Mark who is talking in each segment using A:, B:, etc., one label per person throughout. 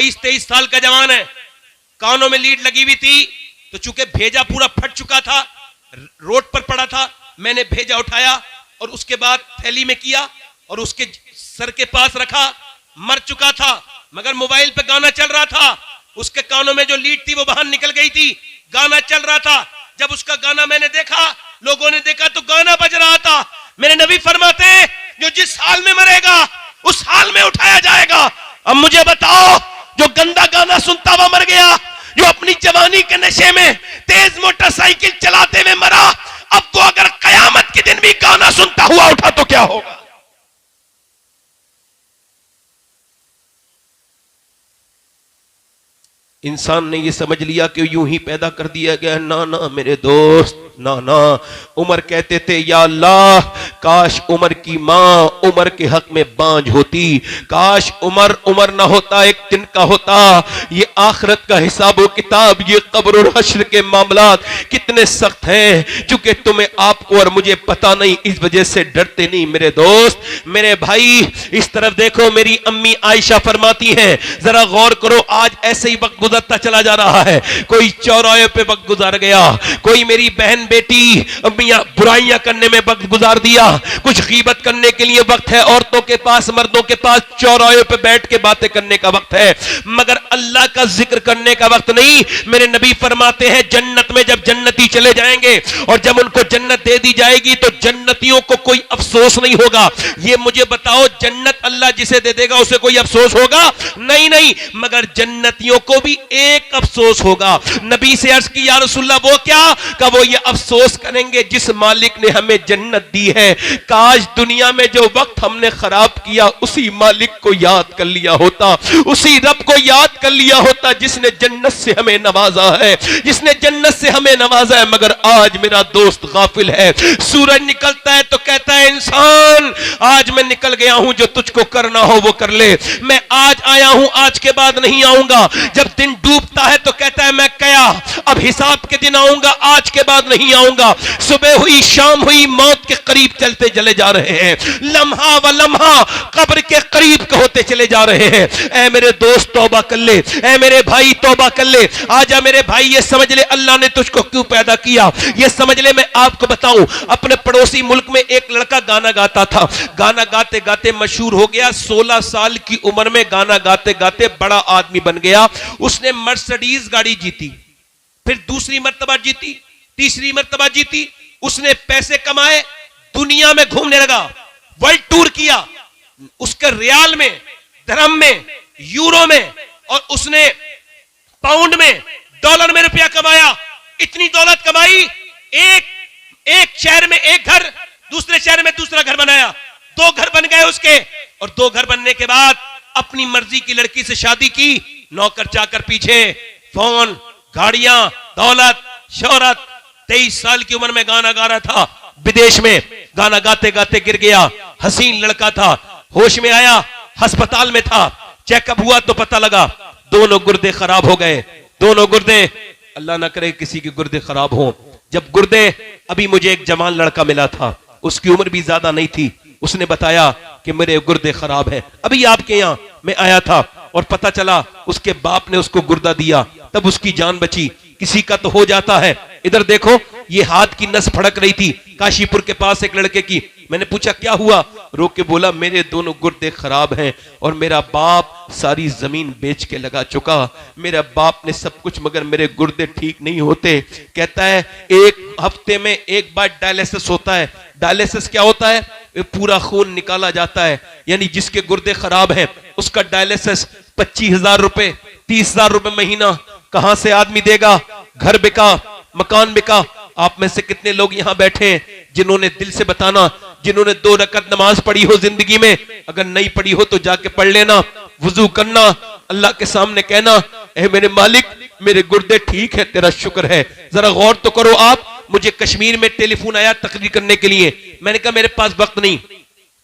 A: 22-23 साल का जवान है, कानों में लीड लगी हुई थी, तो चूंकि भेजा पूरा फट चुका था, रोड पर पड़ा था, मैंने भेजा उठाया और उसके बाद थैली में किया और उसके सर के पास रखा। मर चुका था मगर मोबाइल पे गाना चल रहा था, उसके कानों में जो लीड थी वो बाहर निकल गई थी, गाना चल रहा था। जब उसका गाना मैंने देखा, लोगों ने देखा तो गाना बज रहा था। मेरे नबी फरमाते हैं जो जिस हाल में मरेगा उस हाल में उठाया जाएगा। अब मुझे बताओ, जो गंदा गाना सुनता हुआ मर गया, जो अपनी जवानी के नशे में तेज मोटरसाइकिल चलाते हुए मरा, अब वो अगर कयामत के दिन भी गाना सुनता हुआ उठा तो क्या होगा? इंसान ने ये समझ लिया कि यूं ही पैदा कर दिया गया। ना ना मेरे दोस्त, ना ना। उमर कहते थे, या अल्लाह काश उमर की मां उमर के हक में बांझ होती, काश उमर उमर ना होता, एक दिन का होता। ये आखिरत का हिसाब किताब, ये कब्र और हश्र के मामलात कितने सख्त हैं, चूंकि तुम्हें आपको और मुझे पता नहीं, इस वजह से डरते नहीं। मेरे दोस्त, मेरे भाई, इस तरफ देखो, मेरी अम्मी आयशा फरमाती हैं, जरा गौर करो, आज ऐसे ही वक्त गुजरता चला जा रहा है। कोई चौराहे पे वक्त गुजार गया, कोई मेरी बहन बेटी अम्मियां बुराइयां करने में वक्त गुजार दिया, कुछ गीबत करने के लिए वक्त है औरतों के पास, मर्दों के पास, चौराहे पे बैठ के बातें करने का वक्त है, मगर अल्लाह का जिक्र करने का वक्त नहीं। मेरे नबी फरमाते हैं, जन्नत में जब जन्नती चले जाएंगे और जब उनको जन्नत दे दी जाएगी तो जन्नतियों को कोई अफसोस नहीं होगा। ये मुझे बताओ, जन्नत अल्लाह जिसे दे देगा उसे कोई अफसोस होगा? नहीं नहीं, मगर जन्नतियों को भी एक अफसोस होगा। नबी से अर्ज की, या रसूलल्लाह, वो क्या? का वो ये अफसोस करेंगे, जिस मालिक ने हमें जन्नत दी है, काश दुनिया में जो वक्त हमने खराब किया उसी मालिक को याद कर लिया होता, उसी रब को याद कर लिया होता जिसने जन्नत से हमें नवाजा है, जिसने जन्नत से हमें नवाजा है। मगर आज मेरा दोस्त गाफिल है। सूरज निकलता है तो कहता है, इंसान आज मैं निकल गया हूं, जो तुझको करना हो वो कर ले, मैं आज आया हूं, आज के बाद नहीं आऊंगा। जब दिन डूबता है तो कहता है, मैं गया, अब हिसाब के दिन आऊंगा, आज के बाद नहीं आऊंगा। सुबह हुई, शाम हुई, मौत के करीब चलते चले जा रहे हैं, लम्हा व लम्हा कब्र के करीब होते चले जा रहे हैं। ऐ मेरे दोस्त तौबा कर ले, ऐ मेरे भाई तौबा कर ले। आजा मेरे भाई, ये समझ ले अल्लाह ने तुझको क्यों पैदा किया, ये समझ ले। मैं आपको बताऊं, अपने पड़ोसी मुल्क में एक लड़का गाना गाता था, गाना गाते गाते मशहूर हो गया। 16 साल की उम्र में गाना गाते गाते बड़ा आदमी बन गया। उसने मर्सिडीज गाड़ी जीती, फिर दूसरी मर्तबा जीती, तीसरी मर्तबा जीती। उसने पैसे कमाए, दुनिया में घूमने लगा, वर्ल्ड टूर किया। उसके रियाल में, धर्म में, यूरो में, और उसने पाउंड में, डॉलर में रुपया कमाया। इतनी दौलत कमाई, एक शहर में एक घर, दूसरे शहर में दूसरा घर बनाया, 2 घर बन गए उसके। और 2 घर बनने के बाद अपनी मर्जी की लड़की से शादी की, नौकर चाकर पीछे, फोन, गाड़ियां, दौलत, शोहरत। 23 साल की उम्र में गाना गा रहा था, विदेश में गाना गाते गाते गिर गया। हसीन लड़का था, होश में आया, अस्पताल में था, चेकअप हुआ तो पता लगा दोनों गुर्दे खराब हो गए। दोनों गुर्दे, अल्लाह ना करे किसी के गुर्दे खराब हो। जब गुर्दे, अभी मुझे एक जवान लड़का मिला था, उसकी उम्र भी ज्यादा नहीं थी, उसने बताया कि मेरे गुर्दे खराब हैं। अभी आपके यहां मैं आया था और पता चला उसके बाप ने उसको गुर्दा दिया, तब उसकी जान बची। किसी का तो हो जाता है। इधर देखो, ये हाथ की नस फड़क रही थी काशीपुर के पास एक लड़के की। मैंने पूछा क्या हुआ, रो के बोला, मेरे दोनों गुर्दे खराब हैं और मेरा बाप सारी जमीन बेच के लगा चुका। मेरा बाप ने सब कुछ, मगर मेरे गुर्दे ठीक नहीं होते। कहता है 1 हफ्ते में 1 बार डायलिसिस होता है। डायलिसिस क्या होता है? पूरा खून निकाला जाता है, यानी जिसके गुर्दे खराब हैं उसका डायलिसिस 25,000 रुपए, 30,000 रुपए महीना कहां से आदमी देगा? घर बिका, मकान बिका। आप में से कितने लोग यहां बैठे हैं जिन्होंने, दिल से बताना, जिन्होंने 2 रकअत नमाज पढ़ी हो जिंदगी में? अगर नहीं पढ़ी हो तो जाके पढ़ लेना, वुजू करना, अल्लाह के सामने कहना, ऐ मेरे मालिक, मेरे गुर्दे ठीक है, तेरा शुक्र है। जरा गौर तो करो आप। मुझे कश्मीर में टेलीफोन आया तकरीर करने के लिए, मैंने कहा मेरे पास वक्त नहीं।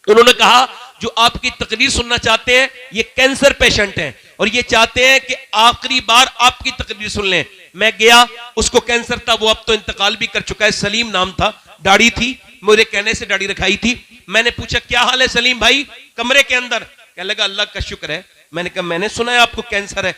A: उन्होंने कहा जो आपकी तकरीर सुनना चाहते हैं ये कैंसर पेशेंट हैं और ये चाहते हैं कि आखिरी बार आपकी तकरीर सुन लें। मैं गया, उसको कैंसर था, वो अब तो इंतकाल भी कर चुका है, सलीम नाम था, दाढ़ी थी, मेरे कहने से दाढ़ी रखाई थी। मैंने पूछा क्या हाल है सलीम भाई? कमरे के अंदर। कहने लगा अल्लाह का शुक्र है मैंने कहा मैंने सुना है आपको कैंसर है।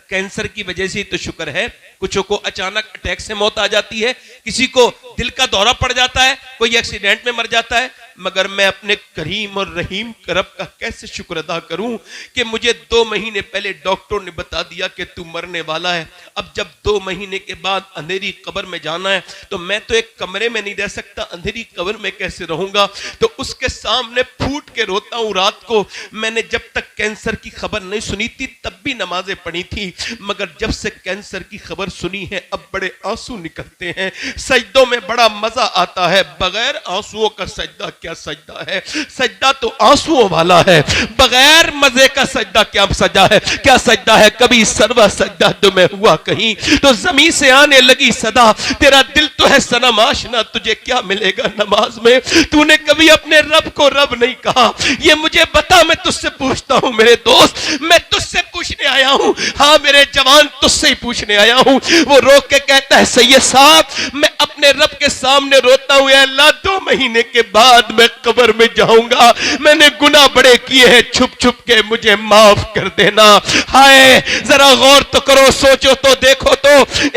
A: कैंसर की वजह से तो शुक्र है, कुछों को अचानक अटैक से मौत आ जाती है, किसी को दिल का दौरा पड़ जाता है, कोई एक्सीडेंट में मर जाता है, मगर मैं अपने करीम और रहीम रब का कैसे शुक्र अदा करूं कि मुझे 2 महीने पहले डॉक्टर ने बता दिया कि तू मरने वाला है। अब जब 2 महीने के बाद अंधेरी कब्र में जाना है तो मैं तो एक कमरे में नहीं रह सकता, अंधेरी कब्र में कैसे रहूंगा। तो उसके सामने फूट के रोता हूं रात को। मैंने जब तक कैंसर की खबर नहीं सुनी थी तब भी नमाजें पढ़ी थी, मगर जब से कैंसर की खबर सुनी है अब बड़े आंसू निकलते हैं। सजदों में बड़ा मजा आता है, बगैर आंसुओं का सजदा क्या सजदा है। सजदा तो आंसुओं वाला है, बगैर मजे का सजदा क्या सजा है, क्या सजदा है। कभी सरवा सजदा तो मैं हुआ कहीं तो जमीन से आने लगी सदा, तेरा दिल तो है सनम आशना, तुझे क्या मिलेगा नमाज में। तूने कभी अपने रब को रब नहीं कहा, ये मुझे बता। मैं तुझसे पूछता हूं मेरे दोस्त, मैं तुझसे पूछने आया हूं, हाँ मेरे जवान तुझसे ही पूछने आया हूं। वो रोक के कहता है सैयद साहब मैं अपने रब के सामने रोता हूं, अल्लाह 2 महीने के बाद मैं कब्र में जाऊंगा, मैंने गुनाह बड़े किए हैं, छुप छुप के मुझे माफ कर देना। हाय जरा गौर तो करो, सोचो तो देखो तो।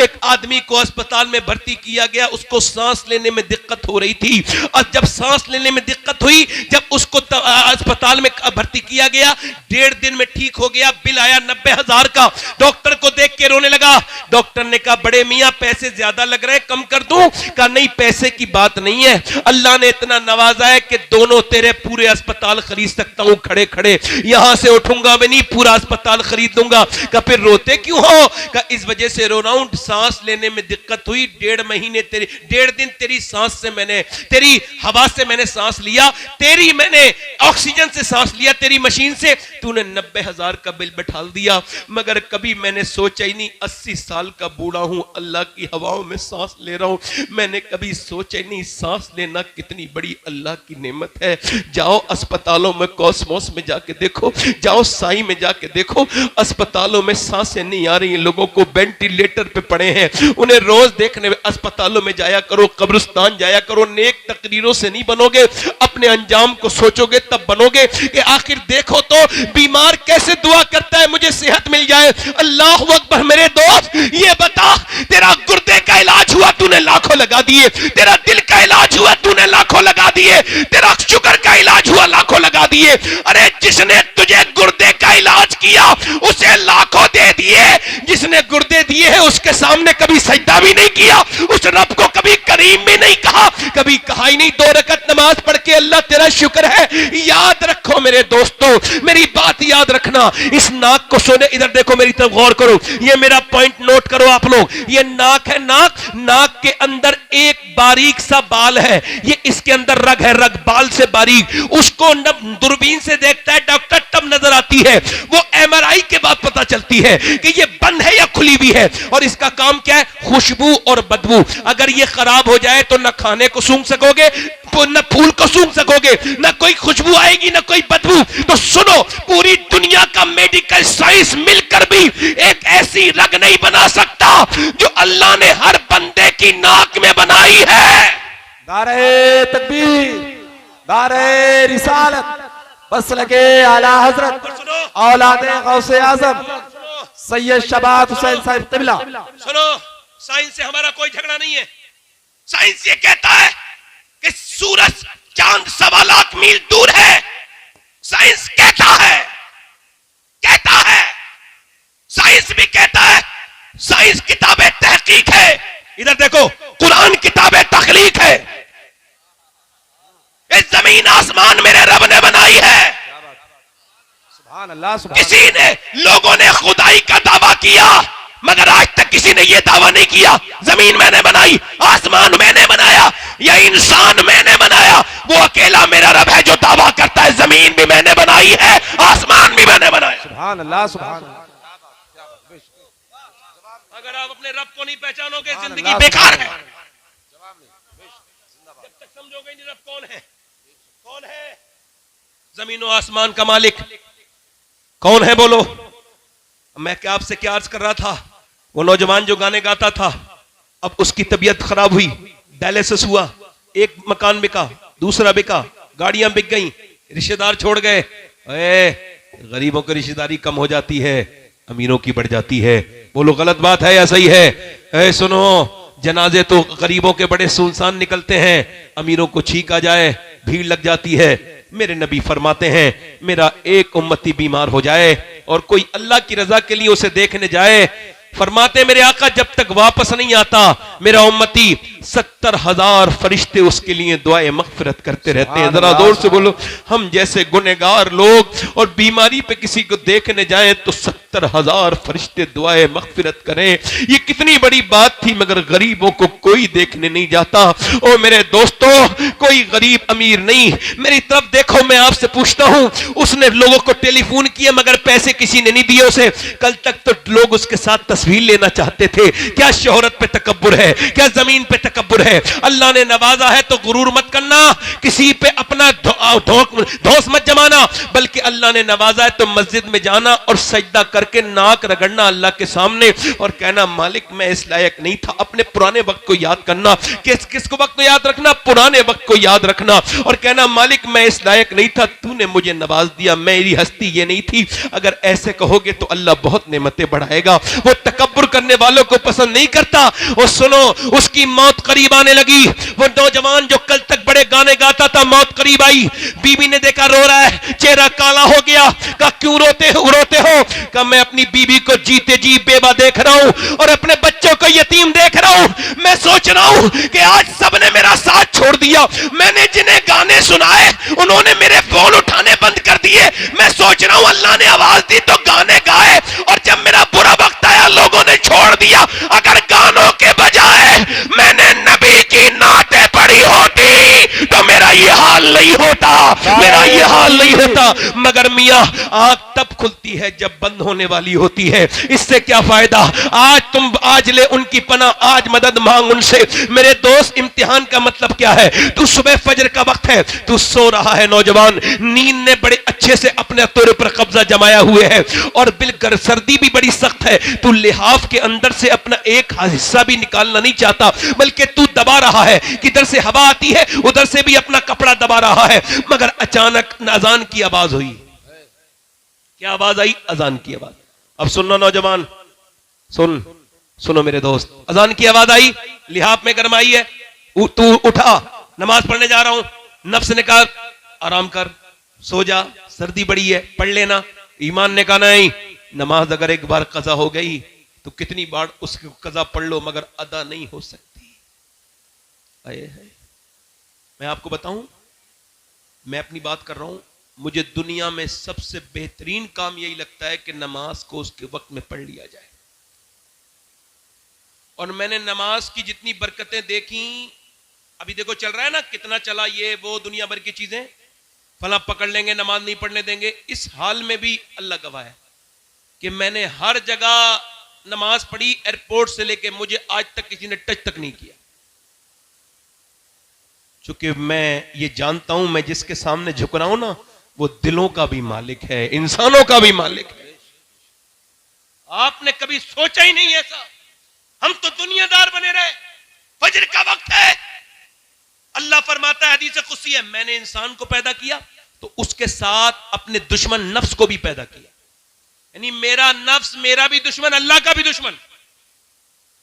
A: एक आदमी को अस्पताल में भर्ती किया गया, उसको सांस लेने में दिक्कत हो रही थी, और जब सांस लेने में दिक्कत हुई, जब उसको अस्पताल में भर्ती किया गया, 1.5 दिन में ठीक हो गया। बिल आया 90,000 का। डॉक्टर को देख के रोने लगा। डॉक्टर ने कहा बड़े मियां पैसे ज्यादा लग रहे हैं, कम कर दूं? कहा नहीं पैसे की बात नहीं है, अल्लाह ने इतना नवाजा है कि दोनों तेरे पूरे अस्पताल खरीद सकता हूं, खड़े खड़े यहां से उठूंगा भी नहीं, पूरा अस्पताल खरीद दूंगा। कहा फिर रोते क्यों हो? कहा इस वजह से रो रहा हूं, सांस लेने में दिक्कत हुई, 1.5 महीने तेरी 1.5 दिन तेरी सांस से मैंने, तेरी हवा से मैंने सांस लिया, तेरी मैंने ऑक्सीजन से सांस लिया, तेरी मशीन से। तूने 90,000 का बिल बैठा दिया, मगर कभी मैंने सोचा ही नहीं, 80 साल का बूढ़ा हूं, अल्लाह की हवाओं में सांस ले रहा हूं। मैंने कभी सोचा ही नहीं सांस लेना कितनी बड़ी अल्लाह की नेमत है। जाओ अस्पतालों में, कॉस्मोस में जाके देखो, जाओ साई में जाके देखो, अस्पतालों में सांसें नहीं आ रही, लोगों को वेंटिलेटर पे पड़े हैं, उन्हें रोज देखने में। अस्पतालों में जाया करो, कब्रिस्तान जाया करो। नेक तकरीरों से नहीं बनोगे, अपने अंजाम को सोचोगे तब बनोगे। कि आखिर देखो तो बीमार कैसे दुआ करता है मुझे सेहत मिल जाए। अल्लाह अकबर। मेरे दोस्त ये बता, तेरा गुर्दे का इलाज हुआ तूने लाखों लगा दिए, तेरा दिल का इलाज हुआ तूने लाखों लगा दिए, तेरा शुगर का इलाज हुआ लाखों लगा दिए। अरे जिसने तुझे गुर्दे का इलाज किया उसे लाखों दे दिए, जिसने गुर्दे दिए हैं उसके सामने कभी सजदा भी नहीं किया, उस रब को कभी करीम भी नहीं कहा, कभी कहा ही नहीं 2 रकत नमाज पढ़ के अल्लाह तेरा शुक्र है। याद रखो मेरे दोस्तों, मेरी बात याद रखना। इस नाक को सुने, इधर देखो मेरी तरफ गौर करो, ये मेरा पॉइंट नोट करो आप लोग। ये नाक है, नाक, नाक के अंदर एक बारीक सा बाल है, ये इसके अंदर रग है, रग बाल से बारीक, उसको दूरबीन से देखता है डॉक्टर तब नजर आती है, वो MRI के बाद पता चलती है कि ये बंद है या खुली भी है। और इसका काम क्या है? खुशबू और बदबू। अगर ये खराब हो जाए तो न खाने को सूंघ सकोगे, न फूल को सूंघ सकोगे, न कोई खुशबू आएगी, न कोई बदबू। तो सुनो, पूरी दुनिया का मेडिकल साइंस मिलकर भी एक ऐसी रग नहीं बना सकता जो अल्लाह ने हर बंदे की नाक में बनाई है।
B: नारे तकबीर, नारे रिसालत, बस लगे आला हजरत औलादे गौसे आजम सैयद शबात हुसैन साहिब क़िबला।
A: सुनो, साइंस से हमारा कोई झगड़ा नहीं है। साइंस ये कहता है कि सूरज चांद 1.25 लाख मील दूर है। साइंस कहता है, साइंस भी कहता है, साइंस किताबें तहकीक है। इधर देखो, कुरान किताबें तखलीक है। इस जमीन आसमान मेरे रब ने बनाई है।
B: सुभान अल्लाह, सुभान
A: किसी ने, लोगों ने खुदाई का दावा किया, मगर आज तक किसी ने यह दावा नहीं किया जमीन मैंने बनाई, आसमान मैंने बनाया, या इंसान मैंने बनाया। वो अकेला मेरा रब है जो दावा करता है जमीन भी मैंने बनाई है, आसमान भी मैंने बनाया।
B: सुभान अल्लाह, सुभान अल्लाह।
A: अगर आप अपने रब को नहीं पहचानोगे जिंदगी बेकार है। जब तक समझोगे नहीं रब कौन है, कौन है जमीन और आसमान का मालिक, कौन है बोलो। मैं क्या आपसे क्या अर्ज कर रहा था, वो नौजवान जो गाने गाता था, अब उसकी तबीयत खराब हुई, डायलिसिस हुआ, एक मकान बिका, दूसरा बिका, गाड़ियां बिक गई, रिश्तेदार छोड़ गए। गरीबों की रिश्तेदारी कम हो जाती है, अमीरों की बढ़ जाती है। बोलो गलत बात है या सही है? सुनो, जनाजे तो गरीबों के बड़े सुनसान निकलते हैं, अमीरों को छींक आ जाए भीड़ लग जाती है। मेरे नबी फरमाते हैं, मेरा एक उम्मती बीमार हो जाए और कोई अल्लाह की रजा के लिए उसे देखने जाए, फरमाते मेरे आका जब तक वापस नहीं आता मेरा उम्मती 70,000 फरिश्ते उसके लिए दुआए मगफिरत करते रहते हैं। जरा जोर से बोलो, हम जैसे गुनहगार लोग और बीमारी पे किसी को देखने जाएं तो 70,000 फरिश्ते दुआए मगफिरत करें। ये कितनी बड़ी बात थी, मगर गरीबों को कोई देखने नहीं जाता। ओ मेरे दोस्तों, कोई गरीब अमीर नहीं, मेरी तरफ देखो, मैं आपसे पूछता हूं, उसने लोगों को टेलीफोन किया मगर पैसे किसी ने नहीं दिए उसे। कल तक तो लोग उसके साथ तस्वीर लेना चाहते थे। क्या शोहरत पे तकब्बुर है? क्या जमीन पे तकब्बुर है? अल्लाह ने नवाजा है तो गुरूर मत करना, किसी पे अपना धौंस मत जमाना, बल्कि अल्लाह ने नवाजा है तो मस्जिद में जाना और सजदा करके नाक रगड़ना अल्लाह के सामने और कहना मालिक मैं इस लायक नहीं था। अपने पुराने वक्त को याद करना। किसको वक्त को याद रखना? पुराने वक्त को याद रखना और कहना मालिक मैं इस लायक नहीं था, तूने मुझे नवाज दिया, मेरी हस्ती ये नहीं थी। अगर ऐसे कहोगे तो अल्लाह बहुत नेमतें बढ़ाएगा। वो तकब्बुर करने वालों को पसंद नहीं करता। और सुनो, उसकी मौत करीब आने लगी। वो नौजवान जो कल तक बड़े गाने गाता था, मौत करीब आई। बीवी ने देखा रो रहा है, चेहरा काला हो गया। कहा क्यों रोते हो? कहा मैं अपनी बीवी को जीते जी बेवा देख रहा हूं और अपने बच्चों को यतीम देख रहा हूं। मैं सोच रहा हूं कि आज सबने मेरा साथ छोड़ दिया। मैंने जिन्हें गाने सुनाए उन्होंने मेरे फोन उठाने बंद कर दिए। मैं सोच रहा हूं अल्लाह ने आवाज दी तो गाने गाए, और जब मेरा बुरा वक्त आया लोगों ने छोड़ दिया। अगर गानों के बजाय मैंने नबी की नाते पढ़ी होती तो मेरा ये हाल नहीं होता, मेरा ये हाल नहीं होता। मगर मियां, आंख तब खुलती है जब बंद होने वाली होती है। इससे क्या फायदा? आज तुम आज ले उनकी पना, आज मदद मांग उनसे। मेरे दोस्त, इम्तिहान का मतलब क्या है? तू सुबह फजर का वक्त है, तू सो रहा है नौजवान, नींद ने बड़े अच्छे से अपने तौर पर कब्जा जमाया हुए है और बिल्कुल सर्दी भी बड़ी सख्त है। तू लिहाफ के अंदर से अपना एक हिस्सा भी निकालना नहीं चाहता, बल्कि तू दबा रहा है। किधर से हवा आती है उधर से भी अपना कपड़ा दबा रहा है। मगर अचानक अजान की आवाज हुई। क्या आवाज आई? अजान की आवाज। अब सुनो नौजवान, सुनो मेरे दोस्त, अजान की आवाज आई, लिहाफ में गरमाई है, तू उठा, नमाज पढ़ने जा रहा हूं। नफ्स ने कहा आराम कर, सो जा, सर्दी बड़ी है, पढ़ लेना। ईमान ने कहा नहीं, नमाज अगर एक बार कजा हो गई तो कितनी बार उसकी कजा पढ़ लो मगर अदा नहीं हो सकती। मैं आपको बताऊं, मैं अपनी बात कर रहा हूं, मुझे दुनिया में सबसे बेहतरीन काम यही लगता है कि नमाज को उसके वक्त में पढ़ लिया जाए। और मैंने नमाज की जितनी बरकतें देखी, अभी देखो चल रहा है ना, कितना चला ये वो दुनिया भर की चीजें, फला पकड़ लेंगे, नमाज नहीं पढ़ने देंगे। इस हाल में भी अल्लाह गवाह है कि मैंने हर जगह नमाज पढ़ी, एयरपोर्ट से लेके मुझे आज तक किसी ने टच तक नहीं किया। चूंकि मैं ये जानता हूं, मैं जिसके सामने झुक रहा हूं ना, वो दिलों का भी मालिक है, इंसानों का भी मालिक है। आपने कभी सोचा ही नहीं ऐसा। हम तो दुनियादार बने रहे। फजर का वक्त है, अल्लाह फरमाता है हदीस कुदसी है, मैंने इंसान को पैदा किया तो उसके साथ अपने दुश्मन नफ्स को भी पैदा किया। यानी मेरा नफ्स मेरा भी दुश्मन, अल्लाह का भी दुश्मन।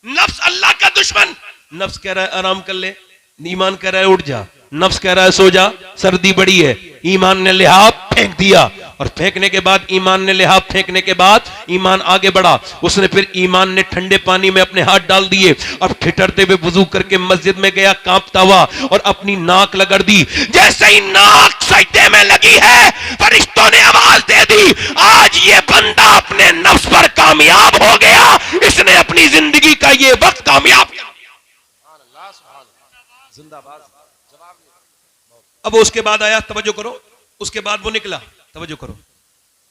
A: नफ्स अल्लाह का दुश्मन। नफ्स कह रहा है आराम कर ले, ईमान कह रहा है उठ जा। नफ्स कह रहा है सो जा, सर्दी बड़ी है। ईमान ने लिहाफ फेंक दिया, और फेंकने के बाद ईमान ने लिहाफ फेंकने के बाद ईमान आगे बढ़ा। उसने फिर ईमान ने ठंडे पानी में अपने हाथ डाल दिए, अब ठिठरते हुए वुजू करके मस्जिद में गया कांपता हुआ, और अपनी नाक लगड़ दी। जैसे ही नाक सजदे में लगी है, फरिश्तों ने आवाज दे दी, आज ये बंदा अपने नफ्स पर कामयाब हो गया, इसने अपनी जिंदगी का ये वक्त कामयाब किया। अब उसके बाद आया, तवज्जो करो, उसके बाद वो निकला, तवज्जो करो,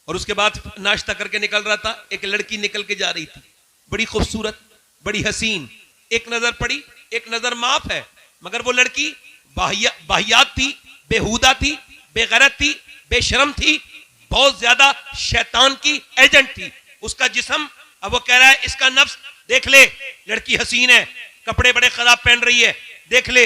A: और उसके बाद नाश्ता करके निकल रहा था। एक लड़की निकल के जा रही थी, बड़ी खूबसूरत, बड़ी हसीन। एक नजर पड़ी, एक नजर माफ है, मगर वो लड़की बाहियात थी, बेहुदा थी, बेगैरत थी, बेशरम थी, बहुत ज्यादा शैतान की एजेंट थी। उसका जिस्म, अब वो कह रहा है इसका नफ्स देख ले, लड़की हसीन है, कपड़े बड़े खराब पहन रही है, देख ले।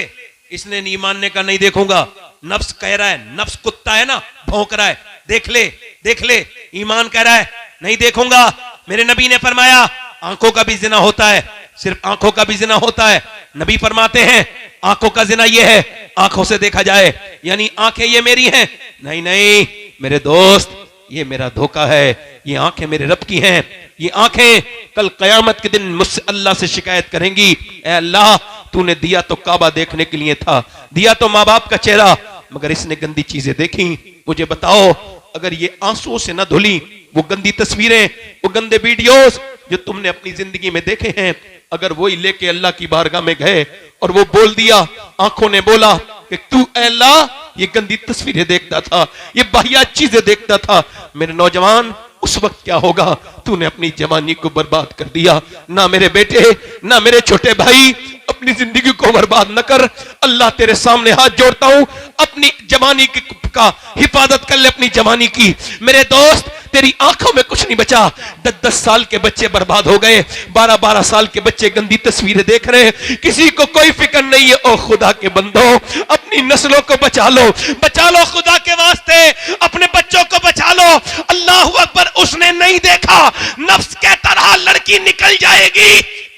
A: इसने ईमान ने कहा नहीं देखूंगा। नफ्स कह रहा है, नफ्स कुत्ता है ना, भौंक रहा है, देख ले, देख ले। ईमान कह रहा है नहीं देखूंगा। मेरे नबी ने फरमाया आंखों का भी जिना होता है, सिर्फ आंखों का भी जिना होता है। नबी फरमाते हैं आंखों का जिना ये है आंखों से देखा जाए, यानी आंखें ये मेरी हैं। नहीं नहीं मेरे दोस्त, ये मेरा धोखा है। ये आंखें मेरे रब की हैं। ये आंखें कल कयामत के दिन मुझसे अल्लाह से शिकायत करेंगी, ऐ अल्लाह तूने दिया तो काबा देखने के लिए था, दिया तो माँ बाप का चेहरा, मगर इसने गंदी चीजें देखी। मुझे बताओ अगर ये आंसुओं से ना धुली, वो गंदी तस्वीरें, वो गंदे वीडियोस जो तुमने अपनी जिंदगी में देखे हैं, अगर वही लेके अल्लाह की बारगाह में गए और वो बोल दिया, आंखों ने बोला कि तू ऐ अल्लाह ये गंदी तस्वीरें देखता था, ये बाहियात चीजें देखता था, मेरे नौजवान उस वक्त क्या होगा? तूने अपनी जवानी को बर्बाद कर दिया। ना मेरे बेटे, ना मेरे छोटे भाई, अपनी जिंदगी को बर्बाद न कर। अल्लाह तेरे सामने हाथ जोड़ता हूं, अपनी जवानी का हिफाजत कर ले, अपनी जवानी की। मेरे दोस्त तेरी आंखों में कुछ नहीं बचा। 10-10 साल के बच्चे बर्बाद हो गए, 12-12 साल के बच्चे गंदी तस्वीरें देख रहे हैं, किसी को कोई फिक्र नहीं है। ओ खुदा के बंदो, अपनी नस्लों को बचा लो, बचा लो खुदा के वास्ते, अपने बच्चों को बचा लो। अल्लाह अकबर। उसने नहीं देखा, नफ्स के तरह लड़की निकल जाएगी,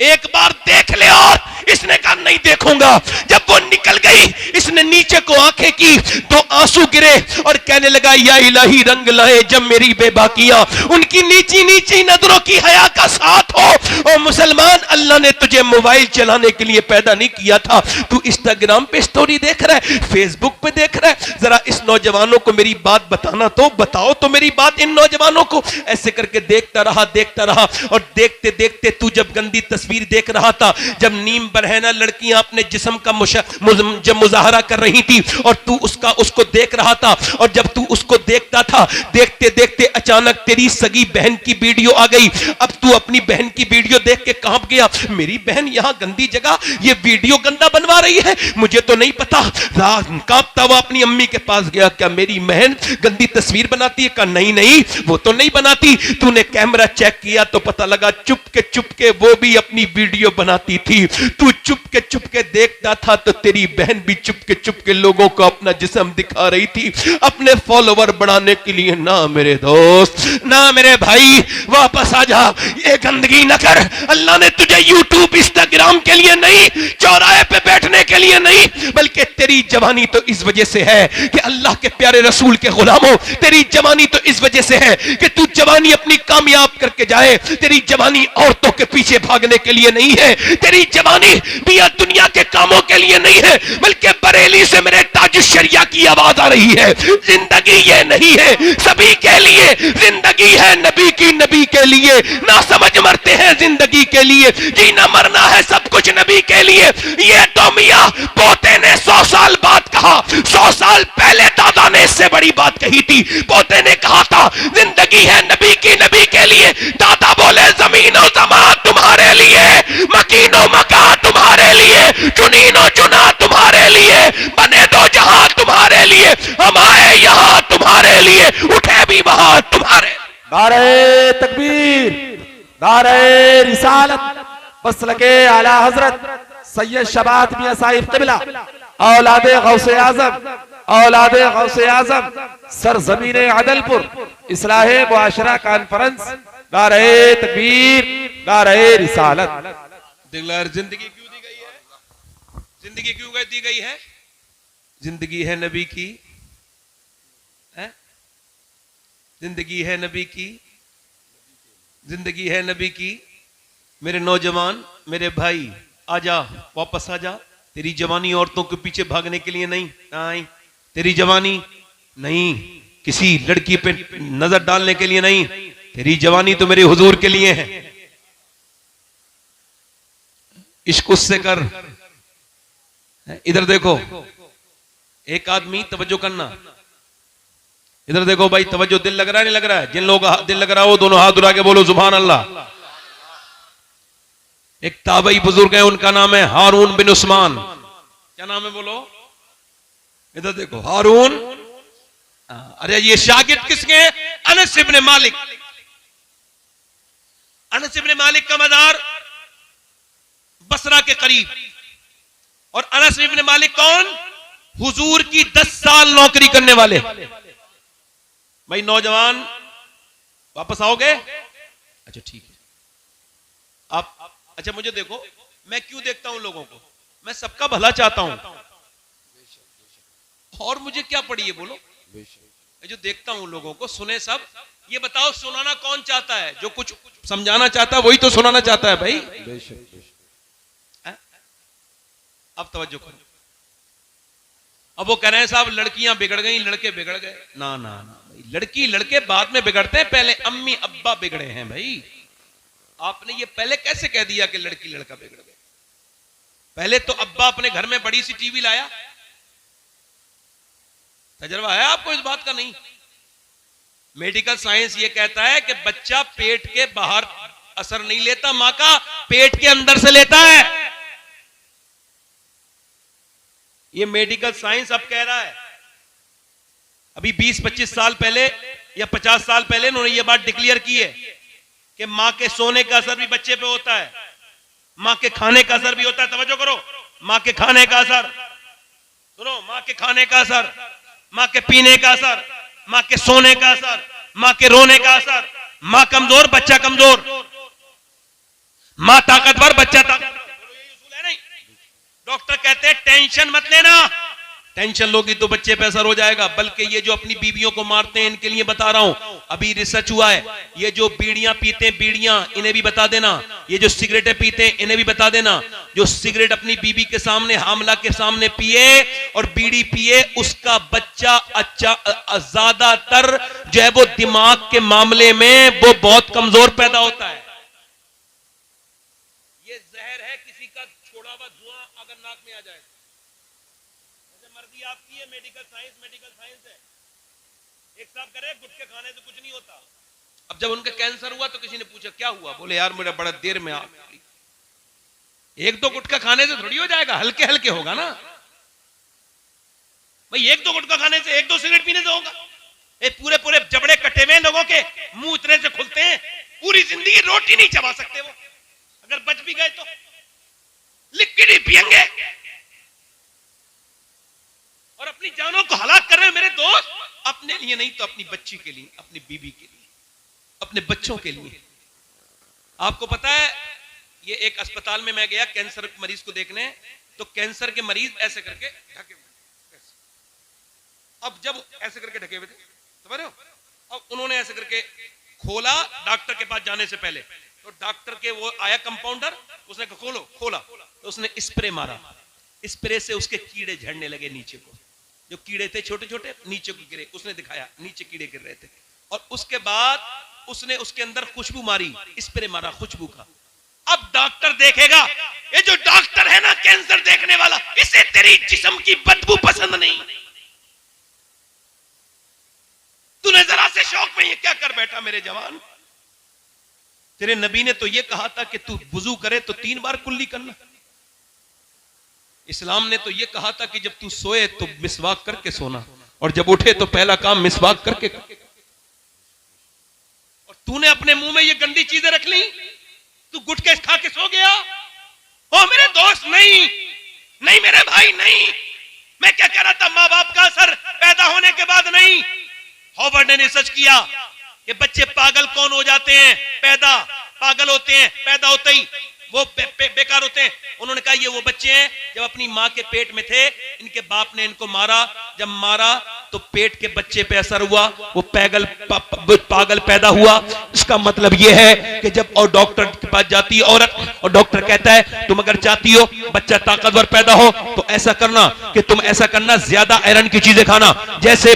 A: एक बार देख ले, और इसने कहा नहीं देखूंगा। जब वो निकल गई, इसने नीचे को आंखें की, तो आंसू गिरे और कहने लगा या इलाही रंग लाए जब मेरी बेबाकियां, उनकी नीची नीची नजरों की हया का साथ हो। ओ मुसलमान, अल्लाह ने तुझे मोबाइल चलाने के लिए पैदा नहीं किया था। तू इंस्टाग्राम पे स्टोरी देख रहा है, फेसबुक पे देख रहा है। जरा इस नौजवानों को मेरी बात बताना तो, बताओ तो मेरी बात इन नौजवानों को। ऐसे करके देखता रहा, देखता रहा, और देखते देखते तू जब गंदी तस्वीर देख रहा था, जब नीम बरहना लड़कियां अपने जिस्म का जब मुजाहरा कर रही थी और तू उसको देख रहा था, और जब तू उसको देखता था, देखते देखते अचानक तेरी सगी बहन की वीडियो आ गई। अब तू अपनी बहन की वीडियो देख के कांप गया, मेरी बहन यहां गंदी जगह ये वीडियो गंदा बनवा रही है, मुझे तो नहीं पता। कांपता हुआ अपनी अम्मी के पास गया, क्या मेरी बहन गंदी तस्वीर बनाती है? कहा नहीं नहीं वो तो नहीं बनाती। तूने कैमरा चेक किया तो पता लगा चुपके वो भी अपनी वीडियो बनाती थी। तू चुपके देखता था तो तेरी बहन भी चुपके लोगों को अपना जिस्म दिखा रही थी, अपने फॉलोवर बढ़ाने के लिए। ना मेरे दोस्त, ना मेरे भाई, वापस आ जा, ये गंदगी न कर। अल्लाह ने तुझे यूट्यूब इंस्टाग्राम के लिए नहीं, चौराहे पे बैठने के लिए नहीं, बल्कि तेरी जवानी तो इस वजह से है कि अल्लाह के प्यारे रसूल के गुलामों, तेरी जवानी तो इस वजह से है कि तू जवानी अपनी कामयाब करके जाए। तेरी जवानी औरतों के पीछे भागने के लिए नहीं है, तेरी जवानी भी दुनिया के कामों के लिए नहीं है, बल्कि बरेली से मेरे ताज शरिया की आवाज आ रही है। जिंदगी ये नहीं है सभी के लिए, जिंदगी है नबी की, नबी के लिए। ना समझ मरते हैं जिंदगी के लिए, जीना मरना है सब कुछ नबी के लिए। ये तो मियां पोते ने 100 साल बाद कहा, 100 साल पहले दादा ने इससे बड़ी बात कही थी। पोते ने कहा था जिंदगी है नबी की, नबी के लिए। दादा बोले जमीनो जमा तुम्हारे लिए, मकीनो मका तुम्हारे लिए, चुनीनो चुना तुम्हारे लिए, बने दो जहां तुम्हारे लिए, हम आए यहां तुम्हारे लिए, उठे भी वहां तुम्हारे।
B: नारे तकबीर, नारे रिसालत, मसलके आला हजरत सैयद शबात मियां साहिब क़िबला, औलादे गौसे आजम, औलादे गौसे आजम, सरजमीन अदलपुर, इस्लाहे मुआशरा कॉन्फ्रेंस। नारे तकबीर, नारे रिसालत।
A: जिंदगी क्यों दी गई है? जिंदगी क्यों दी गई है? जिंदगी है नबी की, है? जिंदगी है नबी की, जिंदगी है नबी की। मेरे नौजवान, मेरे भाई, आजा, वापस आजा। तेरी जवानी औरतों के पीछे भागने के लिए नहीं, नहीं। तेरी जवानी नहीं किसी लड़की पे नजर डालने के लिए नहीं, तेरी जवानी तो मेरे हुजूर के लिए है। इश्क उससे कर। इधर देखो, एक आदमी, तवज्जो करना, इधर देखो भाई, तवज्जो। दिल लग रहा है नहीं लग रहा है? जिन लोगों का दिल लग रहा हो दोनों हाथ उठा के बोलो सुभान अल्लाह। एक ताबई बुजुर्ग है, उनका नाम है हारून बिन उस्मान। क्या नाम है बोलो? इधर देखो, हारून। अरे ये शागिर्द किसके हैं? अनस इब्न मालिक। अनस इब्न मालिक का मज़ार बसरा के करीब। और अनस इब्न मालिक कौन? हुजूर की 10 साल नौकरी करने वाले। भाई नौजवान वापस आओगे? अच्छा ठीक है। आप अच्छा मुझे देखो, मैं क्यों देखता हूं लोगों को? मैं सबका भला चाहता हूं, और मुझे क्या पड़ी है बोलो? मैं जो देखता हूं लोगों को, सुने सब। ये बताओ सुनाना कौन चाहता है? जो कुछ समझाना चाहता है वही तो सुनाना चाहता है भाई। अब तवज्जो करो। अब वो कह रहे हैं साहब लड़कियां बिगड़ गई, लड़के बिगड़ गए। ना ना ना भाई, लड़की लड़के बाद में बिगड़ते हैं, पहले अम्मी अब्बा बिगड़े हैं भाई। आपने ये पहले कैसे कह दिया कि लड़की लड़का बिगड़ गए? पहले तो अब्बा अपने घर में बड़ी सी टीवी लाया। तजर्बा है आपको इस बात का? नहीं। मेडिकल साइंस ये कहता है कि बच्चा पेट के बाहर असर नहीं लेता, मां का पेट के अंदर से लेता है। ये मेडिकल साइंस अब कह रहा है। अभी 20-25 साल पहले या 50 साल पहले उन्होंने ये बात डिक्लेयर की है कि मां के सोने का असर भी बच्चे पे होता है, मां के खाने का असर भी होता है। तवज्जो करो, मां के खाने का असर सुनो, मां के खाने का असर, मां के पीने का असर, मां के सोने का असर, मां के रोने का असर। मां कमजोर बच्चा कमजोर, मां ताकतवर बच्चा ताकतवर। डॉक्टर कहते हैं टेंशन मत लेना, टेंशन लोगी तो बच्चे पे असर हो जाएगा। बल्कि ये जो अपनी बीवियों को मारते हैं इनके लिए बता रहा हूं, अभी रिसर्च हुआ है। ये जो बीड़ियां पीते हैं, बीड़ियां, इन्हें भी बता देना। ये जो सिगरेटें पीते हैं इन्हें भी बता देना। जो सिगरेट अपनी बीबी के सामने, हामला के सामने पिए और बीड़ी पिए, उसका बच्चा अच्छा ज्यादातर जो है वो दिमाग के मामले में वो बहुत कमजोर पैदा होता है। ये जहर है किसी का छोड़ा हुआ धुआं अगर नाक में आ जाए। जैसे मर्जी आपकी है, मेडिकल साइंस है। एक साहब करे गुटखे खाने से कुछ नहीं होता। अब जब उनका कैंसर हुआ तो किसी ने पूछा क्या हुआ? बोले यार मेरा बड़ा देर में आग लगी। एक दो गुटखा खाने से थोड़ी हो जाएगा, हल्के हल्के होगा ना भाई। एक दो गुटखा खाने से, एक दो सिगरेट पीने से होगा? पूरे पूरे जबड़े कटे हुए लोगों के मुंह इतने से खुलते हैं, पूरी जिंदगी रोटी नहीं चबा सकते वो। अगर बच भी गए तो लिक्विड ही पिएंगे और अपनी जानों को हलाक कर रहे हैं मेरे दोस्त। अपने लिए नहीं तो अपनी बच्ची के लिए, अपनी बीवी के लिए, अपने बच्चों के लिए। आपको पता है, ये एक अस्पताल में मैं गया कैंसर मरीज को देखने, तो कैंसर के मरीज ऐसे करके ढके हुए। अब जब ऐसे करके ढके हुए थे, समझ रहे हो? अब उन्होंने ऐसे करके खोला डॉक्टर के पास जाने से पहले, तो डॉक्टर के वो आया कंपाउंडर, उसने कहा खोला, तो उसने स्प्रे मारा। स्प्रे से उसके कीड़े झड़ने लगे नीचे को। जो कीड़े थे छोटे छोटे नीचे को गिरे, उसने दिखाया नीचे कीड़े गिर रहे थे। और उसके बाद उसने उसके अंदर खुशबू मारी, स्प्रे मारा खुशबू का। अब डॉक्टर देखेगा, ये जो डॉक्टर है ना कैंसर देखने वाला, इसे तेरी जिस्म की बदबू पसंद नहीं। तूने जरा से शौक में ये क्या कर बैठा मेरे जवान? तेरे नबी ने तो ये कहा था कि तू वुजू करे तो 3 बार कुल्ली करना। इस्लाम ने तो ये कहा था कि जब तू सोए तो मिसवाक करके सोना, और जब उठे तो पहला काम मिसवाक करके। और तूने अपने मुंह में ये गंदी चीजें रख ली, तू गुटखे खा के सो गया। ओ मेरे दोस्त, नहीं मेरे भाई, नहीं। मैं क्या कह रहा था, मां बाप का असर पैदा होने के बाद नहीं। हॉवर्ड ने रिसर्च किया कि बच्चे पागल कौन हो जाते हैं, पागल होते हैं पैदा होते ही, वो बेकार होते हैं। उन्होंने कहा ये वो बच्चे हैं जब अपनी मां के पेट में थे, इनके बाप ने इनको मारा, जब मारा तो पेट के बच्चे पे असर हुआ, वो पागल पैदा हुआ। इसका मतलब ये है कि जब और डॉक्टर के पास जाती है औरत, और डॉक्टर कहता है तुम अगर चाहती हो बच्चा ताकतवर पैदा हो तो ऐसा करना कि तुम ऐसा करना, ज्यादा आयरन की चीजें खाना। जैसे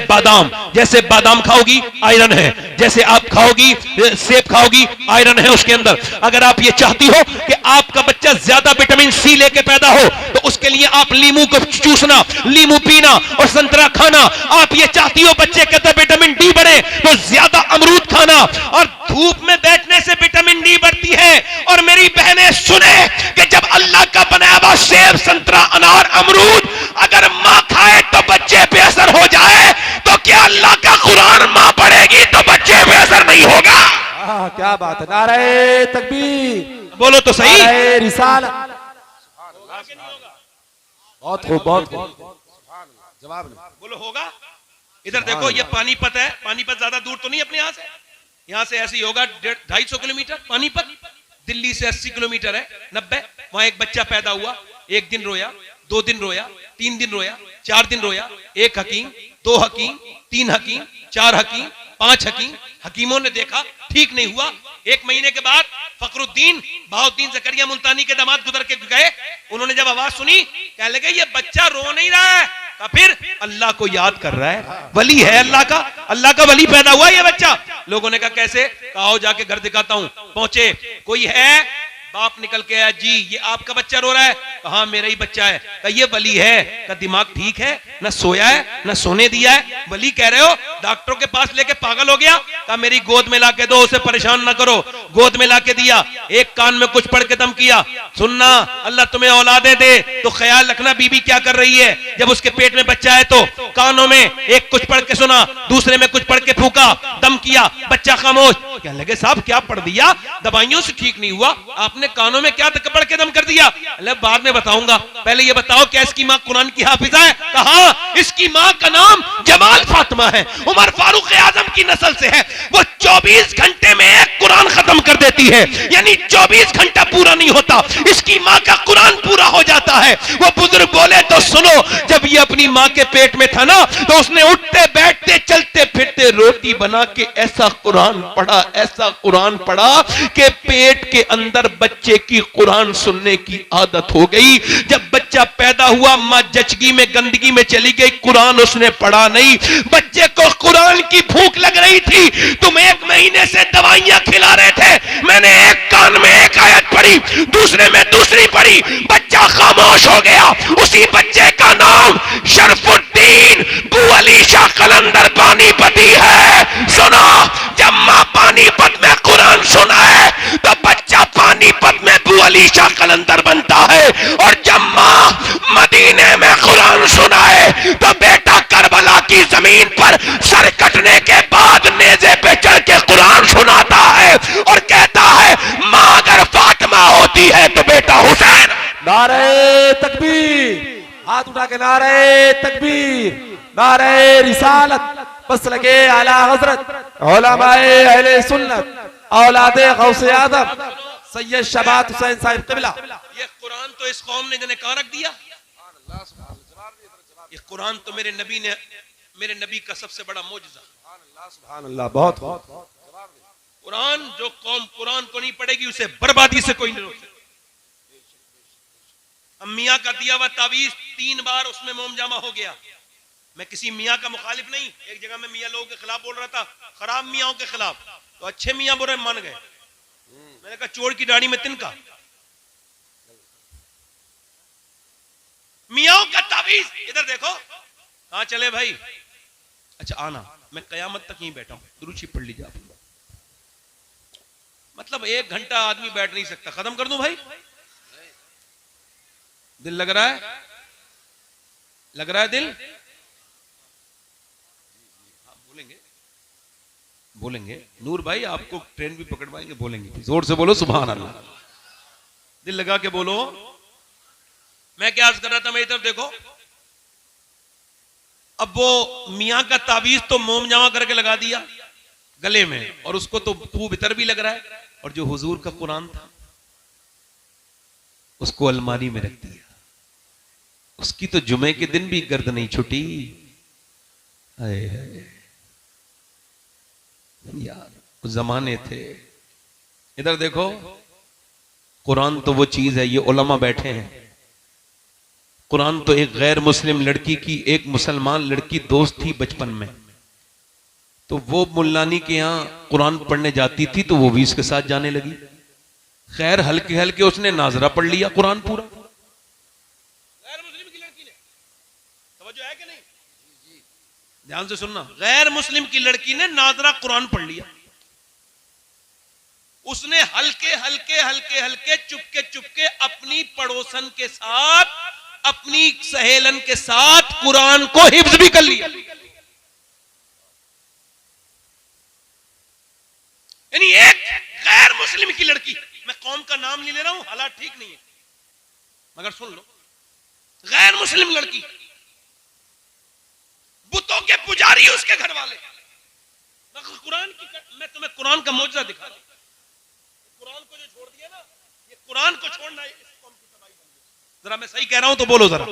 A: बादाम खाओगी आयरन है, जैसे आप खाओगी सेब खाओगी आयरन है उसके अंदर। अगर आप ये चाहती हो कि आपका बच्चा ज्यादा विटामिन सी लेके पैदा हो तो उसके लिए आप लीमू को चूसना, लीमू पीना और संतरा खाना। आप ये चाहती हो बच्चे के अंदर विटामिन डी बढ़े तो ज्यादा अमरूद खाना, और धूप में बैठने से विटामिन डी बढ़ती है। और मेरी बहनें सुने कि जब अल्लाह का बनाया हुआ सेब, संतरा, अनार, अमरूद अगर मां खाए तो बच्चे पे असर हो जाए, तो क्या अल्लाह का कुरान मां पढ़ेगी तो बच्चे पे असर नहीं होगा?
B: क्या बात है, नारे तकबीर,
A: बोलो तो सही।
B: नारे रिसालत। बहुत खूब, बहुत खूब। जवाब
A: बोलो होगा। इधर देखो, ये पानीपत है, पानीपत ज्यादा दूर तो नहीं अपने यहां से ऐसे ही होगा 250 किलोमीटर पानीपत। दिल्ली से 80 किलोमीटर है, 90। वहां एक बच्चा पैदा हुआ, 1 दिन रोया, 2 दिन रोया, 3 दिन रोया, 4 दिन रोया। 1 हकीम, 2 हकीम, 3 हकीम, 4 हकीम, 5 हकीम, हकीमों ने देखा ठीक नहीं हुआ। 1 महीने के बाद फखरुद्दीन बहाउद्दीन जकरिया मुल्तानी के दामाद गुजर के गए। उन्होंने जब आवाज सुनी, कहने लगे ये बच्चा रो नहीं रहा है, तो फिर अल्लाह को याद कर रहा है, वली है अल्लाह का वली पैदा हुआ ये बच्चा। लोगों ने कहा कैसे? कहा जाके घर दिखाता हूं। पहुंचे, कोई है? बाप निकल के आया, जी ये आपका बच्चा रो रहा है? कहा मेरा ही बच्चा है। कहा ये वली है? कहा दिमाग ठीक है? ना सोया है ना सोने दिया है, वली कह रहे हो? डॉक्टरों के पास लेके पागल हो गया। कहा मेरी गोद में लाके दो, उसे परेशान ना करो। गोद में लाके दिया, एक कान में कुछ पढ़ के दम किया, सुनना अल्लाह तुम्हें औलादे दे तो ख्याल रखना बीबी क्या कर रही है। जब उसके पेट में बच्चा है तो कानों में एक कुछ पढ़ के सुना, दूसरे में कुछ पढ़ के फूका, दम किया, बच्चा खामोश। कहने लगे साहब क्या पढ़ दिया, दवाइयों से ठीक नहीं हुआ, आपने कानों में क्या पढ़ के दम कर दिया? अल्लाह बाद में बताऊंगा, पहले ये बताओ क्या इसकी मां कुरान की हाफिजा है? कहा इसकी मां का नाम जमाल फातिमा है, उमर फारूक आजम की नस्ल से है। वो 24 घंटे में एक कुरान खत्म कर देती है, यानी 24 घंटा पूरा नहीं होता, इसकी मां का कुरान पूरा हो जाता है। वो बुजुर्ग बोले तो सुनो, जब ये अपनी मां के पेट में था ना, तो उसने उठते बैठते चलते फिरते रोटी बना के ऐसा कुरान पढ़ा कि पेट के अंदर बच्चे की कुरान सुनने की आदत हो गई। जब बच्चा पैदा हुआ, मां जचगी में गंदगी में चली गई, कुरान उसने पढ़ा नहीं। बच्चे को कुरान की भूख लग रही थी, तुम 1 महीने से दवाइयां खिला रहे थे, मैंने एक कान में एक आयत पढ़ी, दूसरे में दूसरी पढ़ी, बच्चा खामोश हो गया। उसी बच्चे का नाम शरफुद्दीन बू अली शाह कलंदर पानीपती है। सुनो, जब मां पानीपत में कुरान सुना है तो बच्चा पानीपत में बू अली शाह कलंदर बनता है, और जब मां मदीने में कुरान सुना है तो बेटा करबला की जमीन पर सर कटने के बाद नेज़े पे चढ़ के कुरान सुनाता है और कहता है मां अगर फातिमा होती है तो बेटा हुसैन।
B: नारे तकबीर, हाथ उठा के नारे तकबीर, नारे रिसालत, बस लगे आला हजरत उलमाए अहले सुन्नत औलादे गौसे आदम सैयद शबात हुसैन साहिब क़िबला।
A: ये कुरान तो इस कौम ने जने कहां रख दिया? ये कुरान तो मेरे नबी का सबसे बड़ा मौजज़ा।
B: सुभान अल्लाह, बहुत
A: कुरान, जो कौम कुरान को नहीं पढ़ेगी उसे बर्बादी से कोई नहीं रोक सकता। मियाँ का दिया हुआ तावीज 3 बार उसमें मोम जामा हो गया। मैं किसी मियाँ का मुखालिफ नहीं, एक जगह में मियाँ लोगों के खिलाफ बोल रहा था, खराब मियाँ के खिलाफ, तो अच्छे मियाँ बुरे मान गए। मैंने कहा चोर की दाढ़ी में तिनका। मियाँ का तावीज, इधर देखो, कहां चले भाई? अच्छा आना, मैं कयामत तक यहीं बैठा हूं, दुरूद शरीफ पढ़ लीजिए आप। मतलब 1 घंटा आदमी बैठ नहीं सकता, खत्म कर दूं भाई? दिल लग रहा है? लग रहा है दिल? हाँ, बोलेंगे नूर भाई, आपको ट्रेन भी पकड़वाएंगे, बोलेंगे, जोर से बोलो सुभान अल्लाह, दिल लगा के बोलो। मैं क्या अर्ज कर रहा था, मेरी तरफ देखो। अब वो मियाँ का तावीज तो मोम जामा करके लगा दिया गले में, और उसको तो खूब इतर भी लग रहा है, और जो हुजूर का कुरान था उसको अलमारी में रख दिया। उसकी तो जुमे के दिन भी गर्द नहीं छुटी। यार उस जमाने थे। इधर देखो, कुरान तो वो चीज है, ये उलमा बैठे हैं। कुरान तो एक गैर मुस्लिम लड़की की एक मुसलमान लड़की दोस्त थी बचपन में, तो वो मुल्लानी के यहां कुरान पढ़ने जाती थी तो वो भी इसके साथ जाने लगी। खैर हल्के हल्के उसने नाजरा पढ़ लिया कुरान पूरा। गैर मुस्लिम की लड़की ने, तवज्जो है कि नहीं? ध्यान से सुनना, गैर मुस्लिम की लड़की ने नाजरा कुरान पढ़ लिया। उसने हल्के हल्के हल्के हल्के चुपके चुपके अपनी पड़ोसन के साथ, अपनी सहेलन के साथ कुरान को हिफ्ज भी कर लिया। यानी एक गैर मुस्लिम की लड़की, मैं कौम का नाम नहीं ले रहा हूं, हालात ठीक नहीं है, मगर सुन लो, गैर मुस्लिम लड़की बुतों के पुजारी उसके घर वाले। मैं तुम्हें कुरान का मौजज़ा दिखा रहा हूं। कुरान को जो छोड़ दिया ना, ये कुरान को छोड़ना इस कौम की तबाही बन गई। जरा मैं सही कह रहा हूं तो बोलो जरा।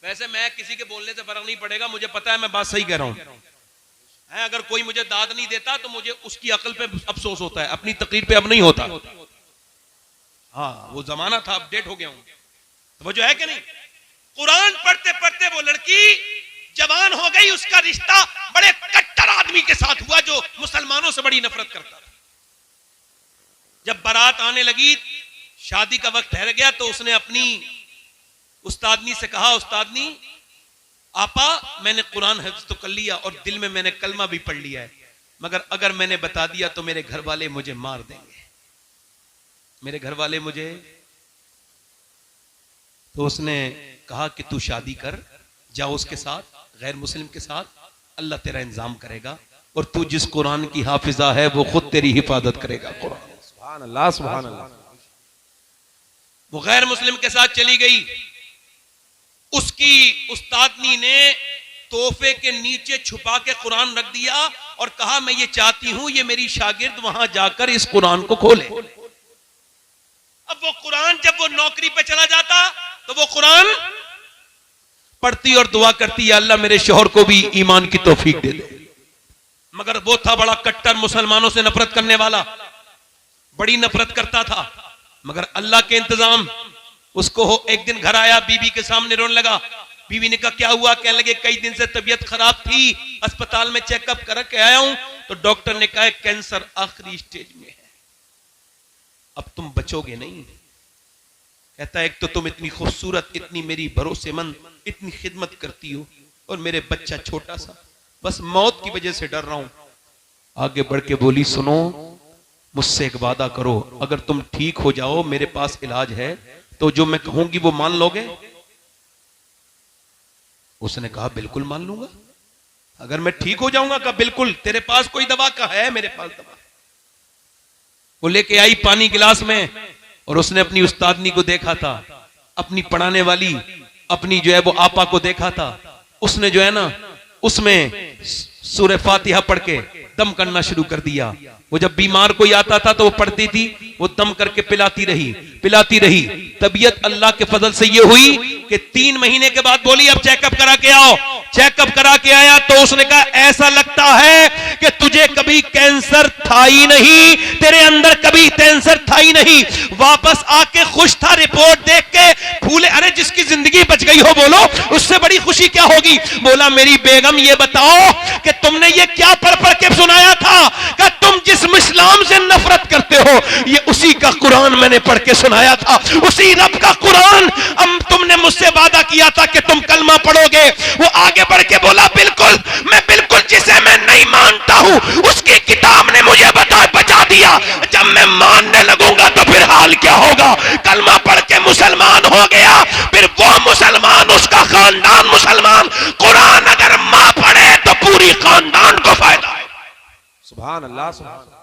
A: वैसे मैं किसी के बोलने से फर्क नहीं पड़ेगा, मुझे पता है मैं बात सही कह रहा हूं। अगर कोई मुझे दाद नहीं देता तो मुझे उसकी अकल पे अफसोस होता है, अपनी तकरीर पे अब नहीं होता। हाँ, वो जमाना था, अपडेट हो गया हूं। तो वो जो है कि नहीं, कुरान पढ़ते पढ़ते वो लड़की जवान हो गई, उसका रिश्ता बड़े कट्टर आदमी के साथ हुआ जो मुसलमानों से बड़ी नफरत करता था। जब बारात आने लगी, शादी का वक्त ठहर गया, तो उसने अपनी उस्तादनी से कहा, उस्तादनी आपा, मैंने कुरान हिफ्ज़ तो कर लिया और दिल में मैंने कलमा भी पढ़ लिया है, मगर अगर मैंने बता दिया तो मेरे घर वाले मुझे मार देंगे, मेरे घर वाले मुझे। तो उसने कहा कि तू शादी कर, जाओ उसके साथ, गैर मुस्लिम के साथ, अल्लाह तेरा इंतजाम करेगा और तू जिस कुरान की हाफिजा है वो खुद तेरी हिफाजत करेगा। कुरान,
B: सुभान अल्लाह, सुभान अल्लाह।
A: वो गैर मुस्लिम के साथ चली गई। उसकी उस्तादनी ने तोहफे के नीचे छुपा के कुरान रख दिया और कहा मैं ये चाहती हूं ये मेरी शागिर्द वहां जाकर इस कुरान को खोले। अब वो कुरान जब वो नौकरी पे चला जाता तो वो कुरान पढ़ती और दुआ करती, अल्लाह मेरे शौहर को भी ईमान की तौफीक दे दे। मगर वो था बड़ा कट्टर, मुसलमानों से नफरत करने वाला, बड़ी नफरत करता था। मगर अल्लाह के इंतजाम, उसको एक दिन घर आया, बीवी के सामने रोने लगा। बीवी ने कहा क्या हुआ? कहने लगे कई दिन से तबीयत खराब थी, अस्पताल में चेकअप करके आया हूं तो डॉक्टर ने कहा कैंसर आखिरी स्टेज में है, अब तुम बचोगे नहीं। कहता है एक तो तुम इतनी खूबसूरत, इतनी मेरी भरोसेमंद, इतनी खिदमत करती हो और मेरे बच्चा छोटा सा, बस मौत की वजह से डर रहा हूं। आगे बढ़ के बोली सुनो, मुझसे एक वादा करो, अगर तुम ठीक हो जाओ, मेरे पास इलाज है, तो जो मैं कहूंगी वो मान लोगे? उसने कहा बिल्कुल मान लूंगा, अगर मैं ठीक हो जाऊंगा। कहा बिल्कुल, तेरे पास कोई दवा का है? मेरे पास दवा। वो लेके आई पानी गिलास में और उसने अपनी उस्तादनी को देखा था, अपनी पढ़ाने वाली अपनी जो है वो आपा को देखा था। उसने जो है ना उसमें सूरह फातिहा पढ़ के दम करना शुरू कर दिया। वो जब बीमार कोई आता था तो वो पढ़ती थी, वो दम करके पिलाती रही। तबीयत अल्लाह के फजल से ये हुई कि 3 महीने के बाद बोली अब चेकअप करा के आओ। चेकअप करा के आया तो उसने कहा ऐसा लगता है कि तुझे कभी कैंसर था ही नहीं, तेरे अंदर कभी कैंसर था ही नहीं। वापस आके खुश था, रिपोर्ट देख के फूले। अरे जिसकी जिंदगी बच गई हो बोलो, उससे बड़ी खुशी क्या होगी? बोला मेरी बेगम ये बताओ कि तुमने ये क्या पढ़ के सुनाया था? कि तुम जिस इस्लाम से नफरत करते हो, ये उसी का कुरान मैंने पढ़ के सुनाया था, उसी रब का कुरान। अब तुमने मुझसे वादा किया था कि तुम कलमा पढ़ोगे। वो आगे बढ़ के बोला बिल्कुल, मैं बिल्कुल जिसे मैं नहीं मानता हूं उसकी किताब ने मुझे बचा दिया। जब मैं मानने लगूंगा तो फिर हाल क्या होगा? कलमा पढ़ के मुसलमान हो गया, फिर वो मुसलमान, उसका खानदान मुसलमान। कुरान अगर मां पढ़े तो पूरी खानदान को फायदा है।
B: सुभान अल्लाह, सुभान अल्लाह।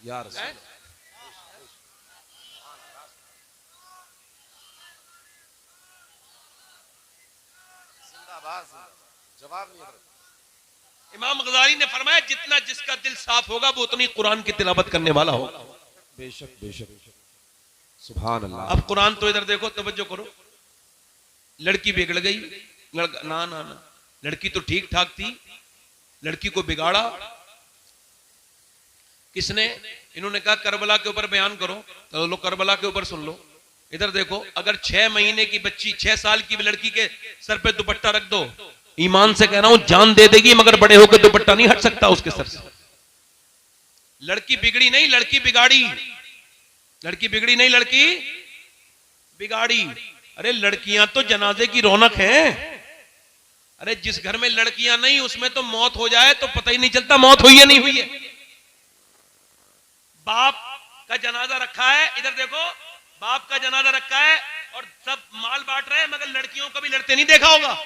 B: या रसूल जवाब नहीं।
A: इमाम गजाली ने फरमाया जितना जिसका दिल साफ होगा वो उतनी कुरान की तिलावत करने वाला होगा।
B: बेशक बेशक, सुभान अल्लाह।
A: अब कुरान तो इधर देखो, तवज्जो करो। लड़की बिगड़ गई, ना ना ना, लड़की तो ठीक ठाक थी, लड़की को बिगाड़ा किसने? इन्होंने कहा करबला के ऊपर बयान करो, तो लो करबला के ऊपर सुन लो। इधर देखो, अगर 6 महीने की बच्ची, 6 साल की लड़की के सर पे दुपट्टा रख दो, ईमान से कह रहा हूं जान दे देगी, मगर बड़े होकर दुपट्टा नहीं हट सकता उसके सर से। लड़की बिगड़ी नहीं, लड़की बिगाड़ी। लड़की बिगड़ी नहीं, लड़की बिगाड़ी। अरे लड़कियां तो जनाजे की रौनक है। अरे जिस घर में लड़कियां नहीं उसमें तो मौत हो जाए तो पता ही नहीं चलता मौत हुई है नहीं हुई है। बाप का जनाजा रखा है, इधर देखो, बाप का जनाजा रखा है और सब माल बांट रहे हैं, मगर लड़कियों को भी लड़ते नहीं देखा होगा।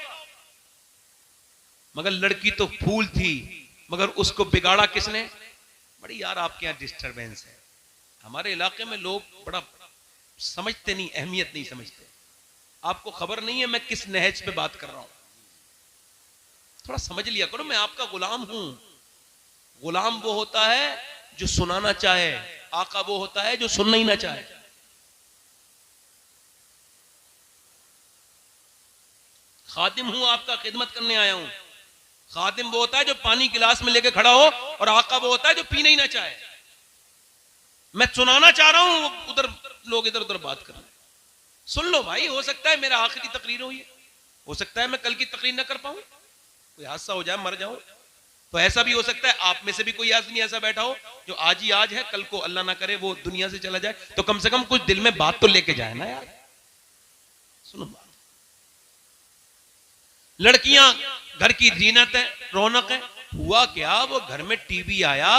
A: मगर लड़की तो फूल थी, मगर उसको बिगाड़ा किसने? बड़ी यार आपके यहां डिस्टरबेंस है। हमारे इलाके में लोग बड़ा समझते नहीं, अहमियत नहीं समझते। आपको खबर नहीं है मैं किस नहज पे बात कर रहा हूं। थोड़ा समझ लिया करो, मैं आपका गुलाम हूं। गुलाम वो होता है जो सुनाना चाहे, आका वो होता है जो सुनना ही ना चाहे। खादिम हूं, आपका खिदमत करने आया हूं। खादिम वो होता है जो पानी गिलास में लेके खड़ा हो, और आका वो होता है जो पीना ही ना चाहे। मैं सुनाना चाह रहा हूं, उधर लोग इधर उधर बात कर रहे हैं। सुन लो भाई, हो सकता है मेरा आखिरी तकरीर हो सकता है मैं कल की तकरीर ना कर पाऊं, कोई हादसा हो जाए, मर जाऊं, तो ऐसा भी हो सकता है। आप में से भी कोई आदमी ऐसा बैठा हो जो आज ही आज है, कल को अल्लाह ना करे वो दुनिया से चला जाए, तो कम से कम कुछ दिल में बात तो लेके जाए ना यार। सुनो बात, लड़कियां घर की जीनत है, रौनक है। हुआ क्या, वो घर में टीवी आया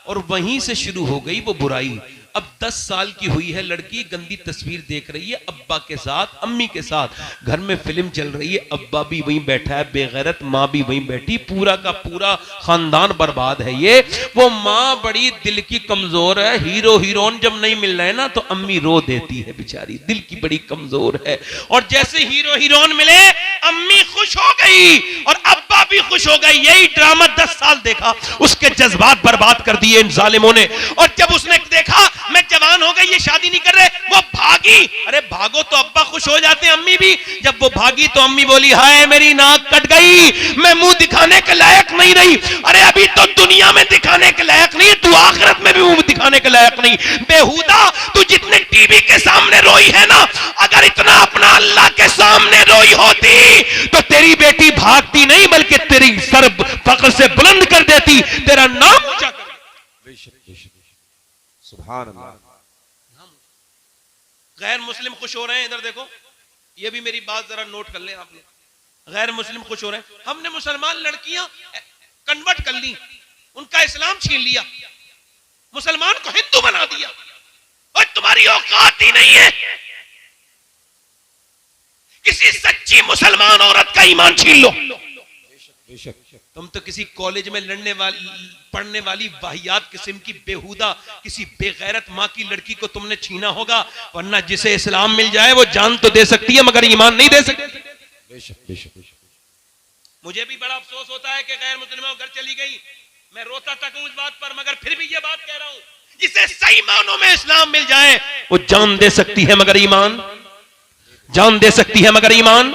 A: और वहीं से शुरू हो गई वो बुराई। अब 10 साल की हुई है लड़की, गंदी तस्वीर देख रही है अब्बा के साथ, अम्मी के साथ। घर में फिल्म चल रही है, अब्बा भी वहीं बैठा है बेगैरत, माँ भी वहीं बैठी, पूरा का पूरा खानदान बर्बाद है। ये वो माँ बड़ी दिल की कमजोर है, हीरो हीरोइन जब नहीं मिल रहे ना तो अम्मी रो देती है बेचारी, दिल की बड़ी कमजोर है। और जैसे हीरो हीरोइन मिले, अम्मी खुश हो गई और अब्बा भी खुश हो गई। यही ड्रामा 10 साल देखा, उसके जज्बात बर्बाद कर दिए इन जालिमों ने। और जब उसने देखा मैं जवान हो गई, ये शादी नहीं कर रहे, वो भागी। अरे भागो तो अब्बा खुश हो जाते हैं, अम्मी भी। जब वो भागी तो अम्मी बोली, हाय मेरी नाक कट गई, मैं मुंह दिखाने के लायक नहीं रही। अरे अभी तो दुनिया में दिखाने के लायक नहीं, तू आखिरत में भी मुंह दिखाने के लायक नहीं। बेहुदा, तू जितने टीवी के सामने रोई है ना, अगर इतना अपना अल्लाह के सामने रोई होती तो तेरी बेटी भागती नहीं, बल्कि तेरी सर फख्र से बुलंद कर देती, तेरा नाम ऊंचा कर देती।
B: सुभान अल्लाह।
A: गैर मुस्लिम खुश हो रहे हैं, इधर देखो, ये भी मेरी बात जरा नोट कर लें आप लोग। गैर मुस्लिम खुश हो रहे हैं, हमने मुसलमान लड़कियां कन्वर्ट कर ली, उनका इस्लाम छीन लिया, मुसलमान को हिंदू बना दिया। और तुम्हारी औकात ही नहीं है किसी सच्ची मुसलमान औरत का ईमान छीन लो। तुम तो किसी कॉलेज में पढ़ने वाली वाहियात किस्म की बेहुदा किसी बेगैरत माँ की लड़की को तुमने छीना होगा, वरना जिसे इस्लाम मिल जाए वो जान तो दे सकती है मगर ईमान नहीं दे सकती। मुझे भी बड़ा अफसोस होता है कि गैर मुस्लिमों घर चली गई, मैं रोता तक हूं इस बात पर, मगर फिर भी ये बात कह रहा हूं, जिसे सही मानों में इस्लाम मिल जाए वो जान दे सकती है मगर ईमान, जान दे सकती है मगर ईमान।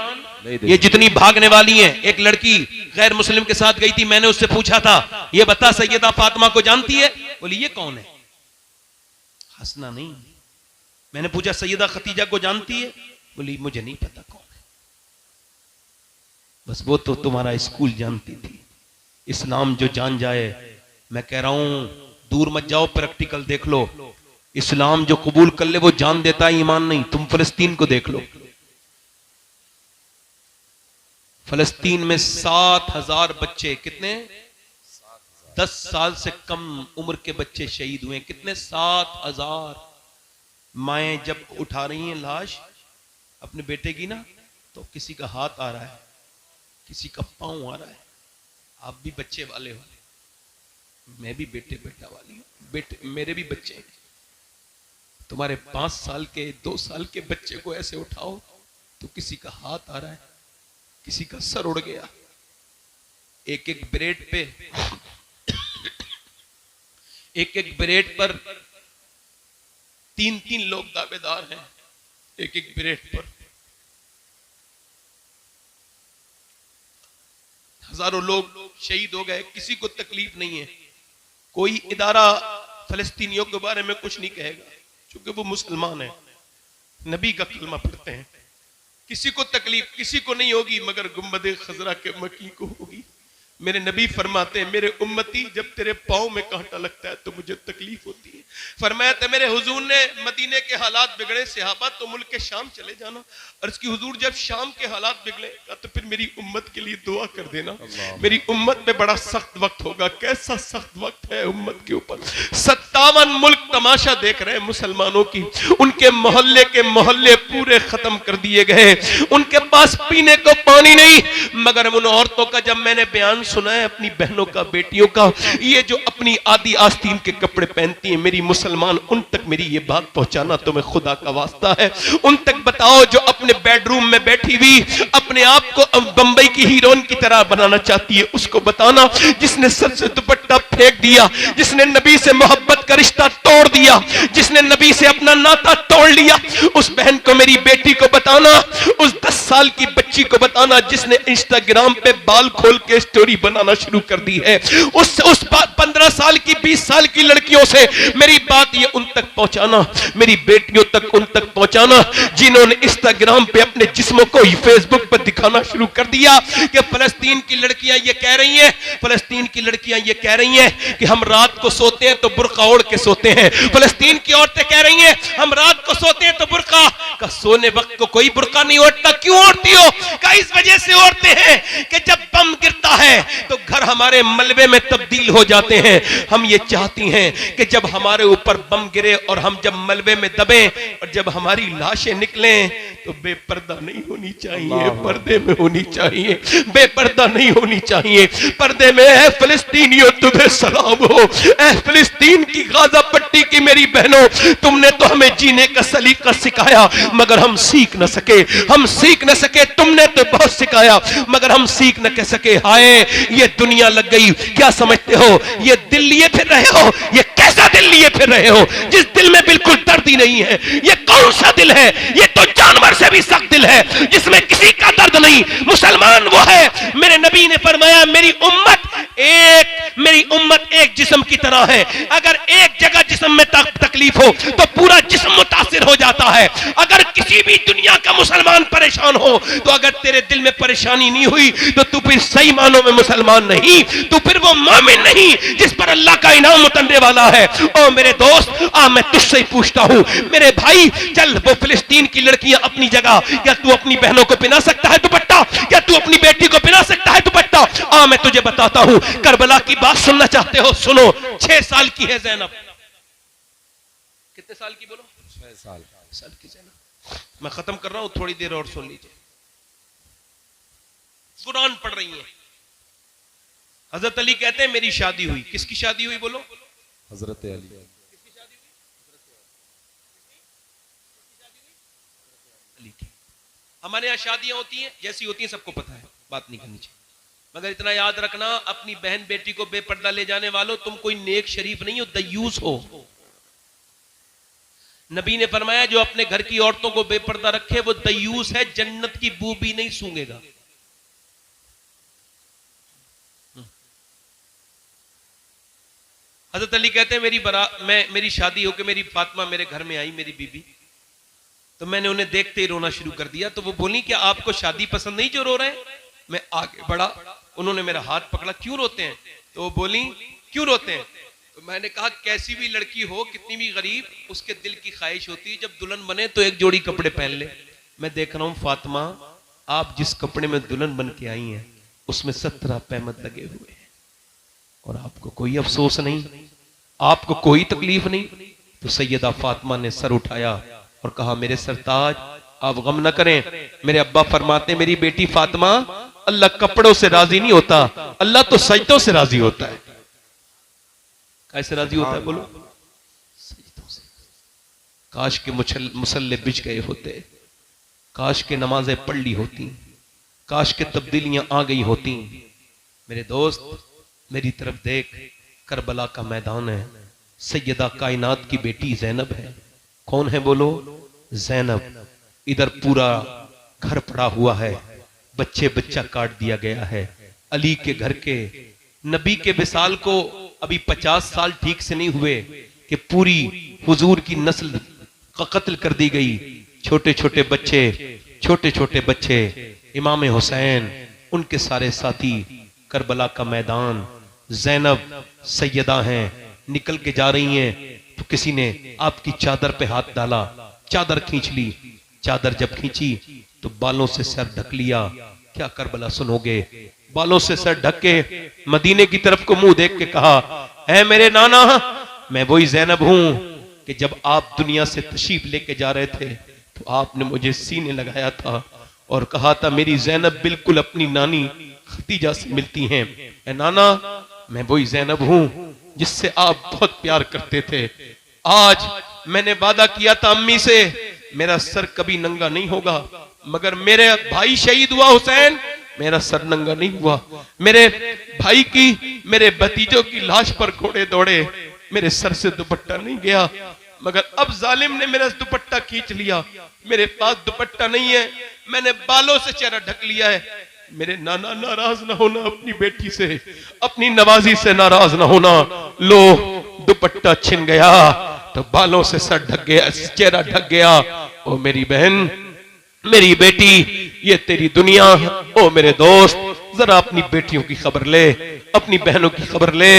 A: ये जितनी भागने वाली हैं, एक लड़की गैर मुस्लिम के साथ गई थी, मैंने उससे पूछा था, ये बता सैयदा फातिमा को जानती है? बोली ये कौन है? हंसना नहीं। मैंने पूछा सैयदा खतीजा को जानती है? बोली मुझे नहीं पता कौन है, बस वो तो तुम्हारा स्कूल जानती थी। इस्लाम जो जान जाए, मैं कह रहा हूं दूर मत जाओ, प्रैक्टिकल देख लो। इस्लाम जो कबूल कर ले वो जान देता है, ईमान नहीं। तुम फिलिस्तीन को देख लो, फलस्तीन में 7,000 बच्चे, कितने 10 साल से कम उम्र के बच्चे शहीद हुए। कितने 7,000। माएं जब उठा रही हैं लाश अपने बेटे की ना, तो किसी का हाथ आ रहा है, किसी का पांव आ रहा है। आप भी बच्चे वाले हो, मैं भी बेटा वाली हूं, बेटे मेरे भी बच्चे हैं। तुम्हारे 5 साल के 2 साल के बच्चे को ऐसे उठाओ तो किसी का हाथ आ रहा है, किसी का सर उड़ गया। एक एक ब्रेड पे एक ब्रेड पर 3-3 लोग दावेदार हैं, एक ब्रेड पर। हजारों लोग शहीद हो गए, किसी को तकलीफ नहीं है। कोई इदारा फलस्तीनियों के बारे में कुछ नहीं कहेगा क्योंकि वो मुसलमान है, नबी का कलमा पढ़ते हैं। किसी को तकलीफ किसी को नहीं होगी मगर गुम्बदे खजरा के मकी को होगी। मेरे नबी फरमाते हैं, मेरे उम्मती जब तेरे पाँव में कांटा लगता है तो मुझे तकलीफ होती है। फरमाया था मेरे हुजूर ने, मदीने के हालात बिगड़े सहाबा तो मुल्क के शाम चले जाना। अर्ज की हुजूर जब शाम के हालात बिगड़े तो फिर मेरी उम्मत के लिए दुआ कर देना, मेरी उम्मत में बड़ा सख्त वक्त होगा। कैसा सख्त वक्त है उम्मत के ऊपर। 57 मुल्क तमाशा देख रहे हैं मुसलमानों की। उनके मोहल्ले के मोहल्ले पूरे खत्म कर दिए गए, उनके पास पीने को पानी नहीं। मगर उन औरतों का जब मैंने बयान सुना है अपनी बहनों का, बेटियों का, ये जो अपनी आदि आस्तीन के कपड़े पहनती हैं, मेरी मुसलमान उन तक मेरी ये बात पहुंचाना तुम्हें खुदा का वास्ता है। उन तक बताओ जो अपने बेडरूम में बैठी हुई अपने आप को बंबई की हीरोइन की तरह बनाना चाहती है, उसको बताना जिसने सर से दुपट्टा फेंक दिया, जिसने नबी से मोहब्बत का रिश्ता तोड़ दिया, जिसने नबी से अपना नाता तोड़ लिया, उस बहन को, मेरी बेटी को बताना, उस 10 साल की बच्ची को बताना जिसने इंस्टाग्राम पे बाल खोल के स्टोरी बनाना शुरू कर दी है, उस 15 साल की, 20 साल की लड़कियों से मेरी बात ये उन तक पहुंचाना, मेरी बेटियों तक उन तक पहुंचाना जिन्होंने इंस्टाग्राम पे अपने जिस्मों को फेसबुक पर दिखाना शुरू कर दिया कि फलस्तीन की लड़कियां ये कह रही हैं, फलस्तीन की लड़कियां ये कह रही हैं कि हम रात को सोते हैं तो बुर्का ओढ़ के सोते हैं, फलस्तीन की औरतें कह रही हैं हम रात को सोते हैं तो बुर्का का, सोने वक्त को कोई बुर्का नहीं ओढ़ता, क्यों ओढ़ती हो? का इस वजह से ओढ़ते हैं कि जब बम गिरता है तो घर हमारे मलबे में तब्दील हो जाते हैं। हम ये चाहती हैं कि जब हमारे ऊपर बम गिरे और हम जब मलबे में दबे और जब हमारी लाशें निकलें तो बेपर्दा नहीं होनी चाहिए, पर्दे में होनी चाहिए, बेपर्दा नहीं होनी चाहिए, पर्दे में। है फिलिस्तीनियों तुझे सलाम हो, ऐ फिलिस्तीन की गाजा पट्टी की मेरी बहनों, तुमने तो हमें जीने का सलीका सिखाया मगर हम सीख न सके, हम सीख न सके, तुमने तो बहुत सिखाया मगर हम सीख न कह सके। हाय ये दुनिया लग गई, क्या समझते हो ये दिल लिए फिर रहे हो? ये कैसा दिल लिए फिर रहे हो जिस दिल में बिल्कुल दर्द ही नहीं है? ये कौन सा दिल है? ये तो जानवर से भी सख्त दिल है जिसमें किसी का दर्द नहीं। मुसलमान वो है, मेरे नबी ने फरमाया मेरी उम्मत एक जिस्म की तरह है, अगर एक जगह जिस्म में तकलीफ हो तो पूरा जिस्म मुतासिर हो जाता है। अगर किसी भी दुनिया का मुसलमान परेशान हो तो अगर तेरे दिल में परेशानी नहीं हुई तो तू फिर सही मानों में मुसलमान नहीं, तू फिर वो मोमिन नहीं जिस पर अल्लाह का इनाम उतरने वाला है। ओ मेरे दोस्त, मैं तुझसे ही पूछता हूं मेरे भाई, चल वो फिलिस्तीन की लड़कियां अपनी जगह, क्या तू अपनी बहनों को पहना सकता है दुपट्टा? क्या तू अपनी बेटी को पहना सकता है दुपट्टा? मैं तुझे बताता हूं, करबला की बात सुनना चाहते हो? सुनो, 6 साल की है ज़ैनब। कितने साल की बोलो?
B: 6
A: साल की ज़ैनब। मैं खत्म कर रहा हूं, थोड़ी देर और सुन लीजिए। कुरान पढ़ रही है। हजरत अली कहते हैं मेरी शादी हुई। किसकी शादी हुई बोलो?
B: हजरत अली।
A: किसकी शादी हुई? अली की। हमारे यहाँ शादियां होती हैं, जैसी होती हैं सबको पता है, बात नहीं करनी चाहिए, मगर इतना याद रखना अपनी बहन बेटी को बेपर्दा ले जाने वालों, तुम कोई नेक शरीफ नहीं हो, दयूस हो। नबी ने फरमाया जो अपने घर की औरतों को बेपर्दा रखे वो दयूस है, जन्नत की बू भी नहीं सूंघेगा। हजरत अली कहते हैं मेरी शादी होकर मेरी फातिमा मेरे घर में आई, मेरी बीबी, तो मैंने उन्हें देखते ही रोना शुरू कर दिया। तो वो बोली क्या आपको शादी पसंद नहीं जो रो रहे हैं? मैं आगे बढ़ा, उन्होंने मेरा हाथ पकड़ा, क्यों रोते हैं? तो वो बोली क्यों रोते हैं? तो मैंने कहा कैसी भी लड़की हो, कितनी भी गरीब, उसके दिल की ख्वाहिश होती है जब दुल्हन बने तो एक जोड़ी कपड़े पहन ले। मैं देख रहा हूं फातिमा, आप जिस कपड़े में दुल्हन बन के आई हैं उसमें 17 पैमत लगे हुए हैं और आपको कोई अफसोस नहीं, आपको कोई तकलीफ नहीं। तो सैयदा फातिमा ने सर उठाया और कहा मेरे सरताज आप गम न करें। मेरे अब्बा फरमाते मेरी बेटी फातिमा, अल्लाह कपड़ों से राजी नहीं होता, अल्लाह तो सजदों से राजी होता है। कैसे राजी होता है बोलो? सजदों से। काश के मुसल्ले बिछ गए होते, काश के नमाजें पढ़ ली होती, काश के तब्दीलियां आ गई होती। मेरे दोस्त मेरी तरफ देख, करबला का मैदान है, सैयदा कायनात की बेटी ज़ैनब है। कौन है बोलो? ज़ैनब। इधर पूरा घर पड़ा हुआ है, बच्चा काट दिया गया है। अली के घर के नबी के विसाल को अभी 50 साल ठीक से नहीं हुए कि पूरी हुजूर की नस्ल का कत्ल कर दी गई। छोटे छोटे बच्चे, इमाम हुसैन, उनके सारे साथी, करबला का मैदान, ज़ैनब सैयदा हैं, निकल के जा रही हैं तो किसी ने आपकी चादर पे हाथ डाला, चादर खींच ली। चादर जब खींची तो बालों से सर ढक लिया। क्या करबला सुनोगे? बालों से सर ढक के मदीने की तरफ को मुंह देख के कहा, है मेरे नाना, मैं वही ज़ैनब हूं कि जब आप दुनिया से तशरीफ लेके जा रहे थे तो आपने मुझे सीने लगाया था और कहा था मेरी ज़ैनब बिल्कुल अपनी नानी खदीजा से मिलती हैं, ए नाना मैं वही ज़ैनब हूं जिससे आप बहुत प्यार करते थे। आज मैंने वादा किया था अम्मी से मेरा सर कभी नंगा नहीं होगा, मगर मेरे भाई शहीद हुआ हुसैन, मेरा सर नंगा नहीं हुआ। मेरे भाई की, मेरे भतीजों की लाश पर घोड़े दौड़े, मेरे सर से दुपट्टा नहीं गया, मगर अब जालिम ने मेरा दुपट्टा खींच लिया। मेरे पास दुपट्टा नहीं है, मैंने बालों से चेहरा ढक लिया है। मेरे नाना नाराज ना होना अपनी बेटी से, अपनी नवाजी से नाराज ना होना। लो दुपट्टा छिन गया तो बालों से सर ढक गया, चेहरा ढक गया। ओ मेरी बहन, मेरी बेटी, ये तेरी दुनिया। ओ मेरे दोस्त, जरा अपनी बेटियों की खबर ले, अपनी बहनों की खबर ले।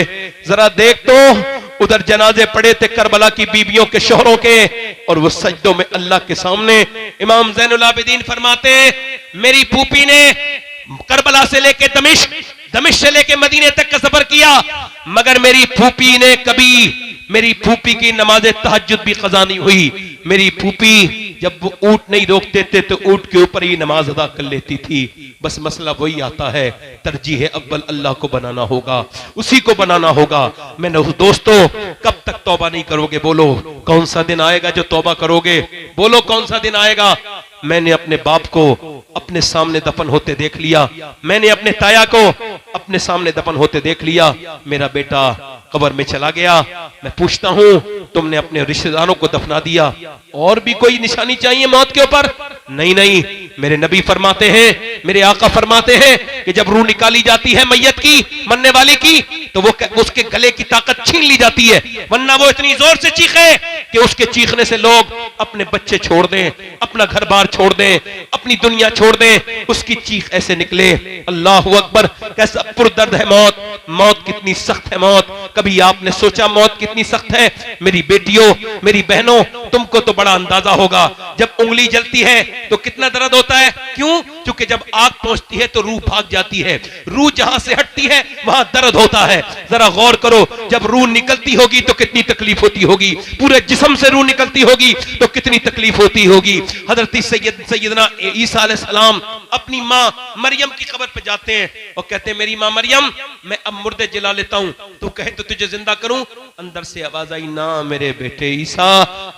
A: जरा देख तो उधर जनाजे पड़े थे करबला की बीबियों के, शोहरों के, और वो सजदों में अल्लाह के सामने। इमाम ज़ैनुल आबिदीन फरमाते मेरी फूफी ने करबला से लेके दमिश्क, दमिश्क से लेके मदीने तक का सफर किया, मगर मेरी फूफी ने कभी, मेरी फूफी की नमाज तहज्जुद भी कज़ा नहीं हुई। मेरी फूफी जब वो ऊंट नहीं रोकते थे तो ऊंट के ऊपर ही नमाज अदा कर लेती थी। बस मसला वही आता है, तरजीह अव्वल अल्लाह को बनाना होगा, उसी को बनाना होगा। मैंने दोस्तों, कब तक तौबा नहीं करोगे? बोलो कौन सा दिन आएगा जो तौबा करोगे? बोलो कौन सा दिन आएगा? मैंने अपने बाप को अपने सामने दफन होते देख लिया, मैंने अपने ताया को अपने सामने दफन होते देख लिया। मेरा बेटा कब्र में चला गया। मैं पूछता हूं, तुमने अपने रिश्तेदारों को दफना दिया, और भी कोई निशानी चाहिए मौत के ऊपर? नहीं नहीं, मेरे नबी फरमाते हैं, मेरे आका फरमाते हैं कि जब रूह निकाली जाती है मैयत की, मरने वाले की, तो वो उसके गले की ताकत छीन ली जाती है, वरना वो इतनी जोर से चीखे कि उसके चीखने से लोग अपने बच्चे छोड़ दें, अपना घर बार छोड़ दें, अपनी दुनिया छोड़ दें। उसकी चीख ऐसे निकले, अल्लाहु अकबर, कैसा पुरदर्द है मौत। मौत कितनी सख्त है मौत। कभी आपने सोचा मौत कितनी सख्त है? मेरी बेटियों, मेरी बहनों, तुमको तो बड़ा अंदाजा होगा, जब उंगली जलती है तो कितना दर्द होता है। क्यों? क्योंकि जब आग पहुंचती है तो रूह भाग जाती है, रूह जहां से हटती है वहां दर्द होता है। जरा गौर करो, जब रूह निकलती होगी तो कितनी तकलीफ होती होगी, पूरे जिस्म से रूह निकलती होगी तो कितनी तकलीफ होती होगी। हजरत सैयदना ईसा अलैहिस्सलाम अपनी मां मरियम की कब्र पे जाते हैं और कहते हैं मेरी मां मरियम, मैं अब मुर्दे जला लेता हूं, तू कहे तो तुझे जिंदा करूं। अंदर से आवाज आई, ना मेरे बेटे ईसा,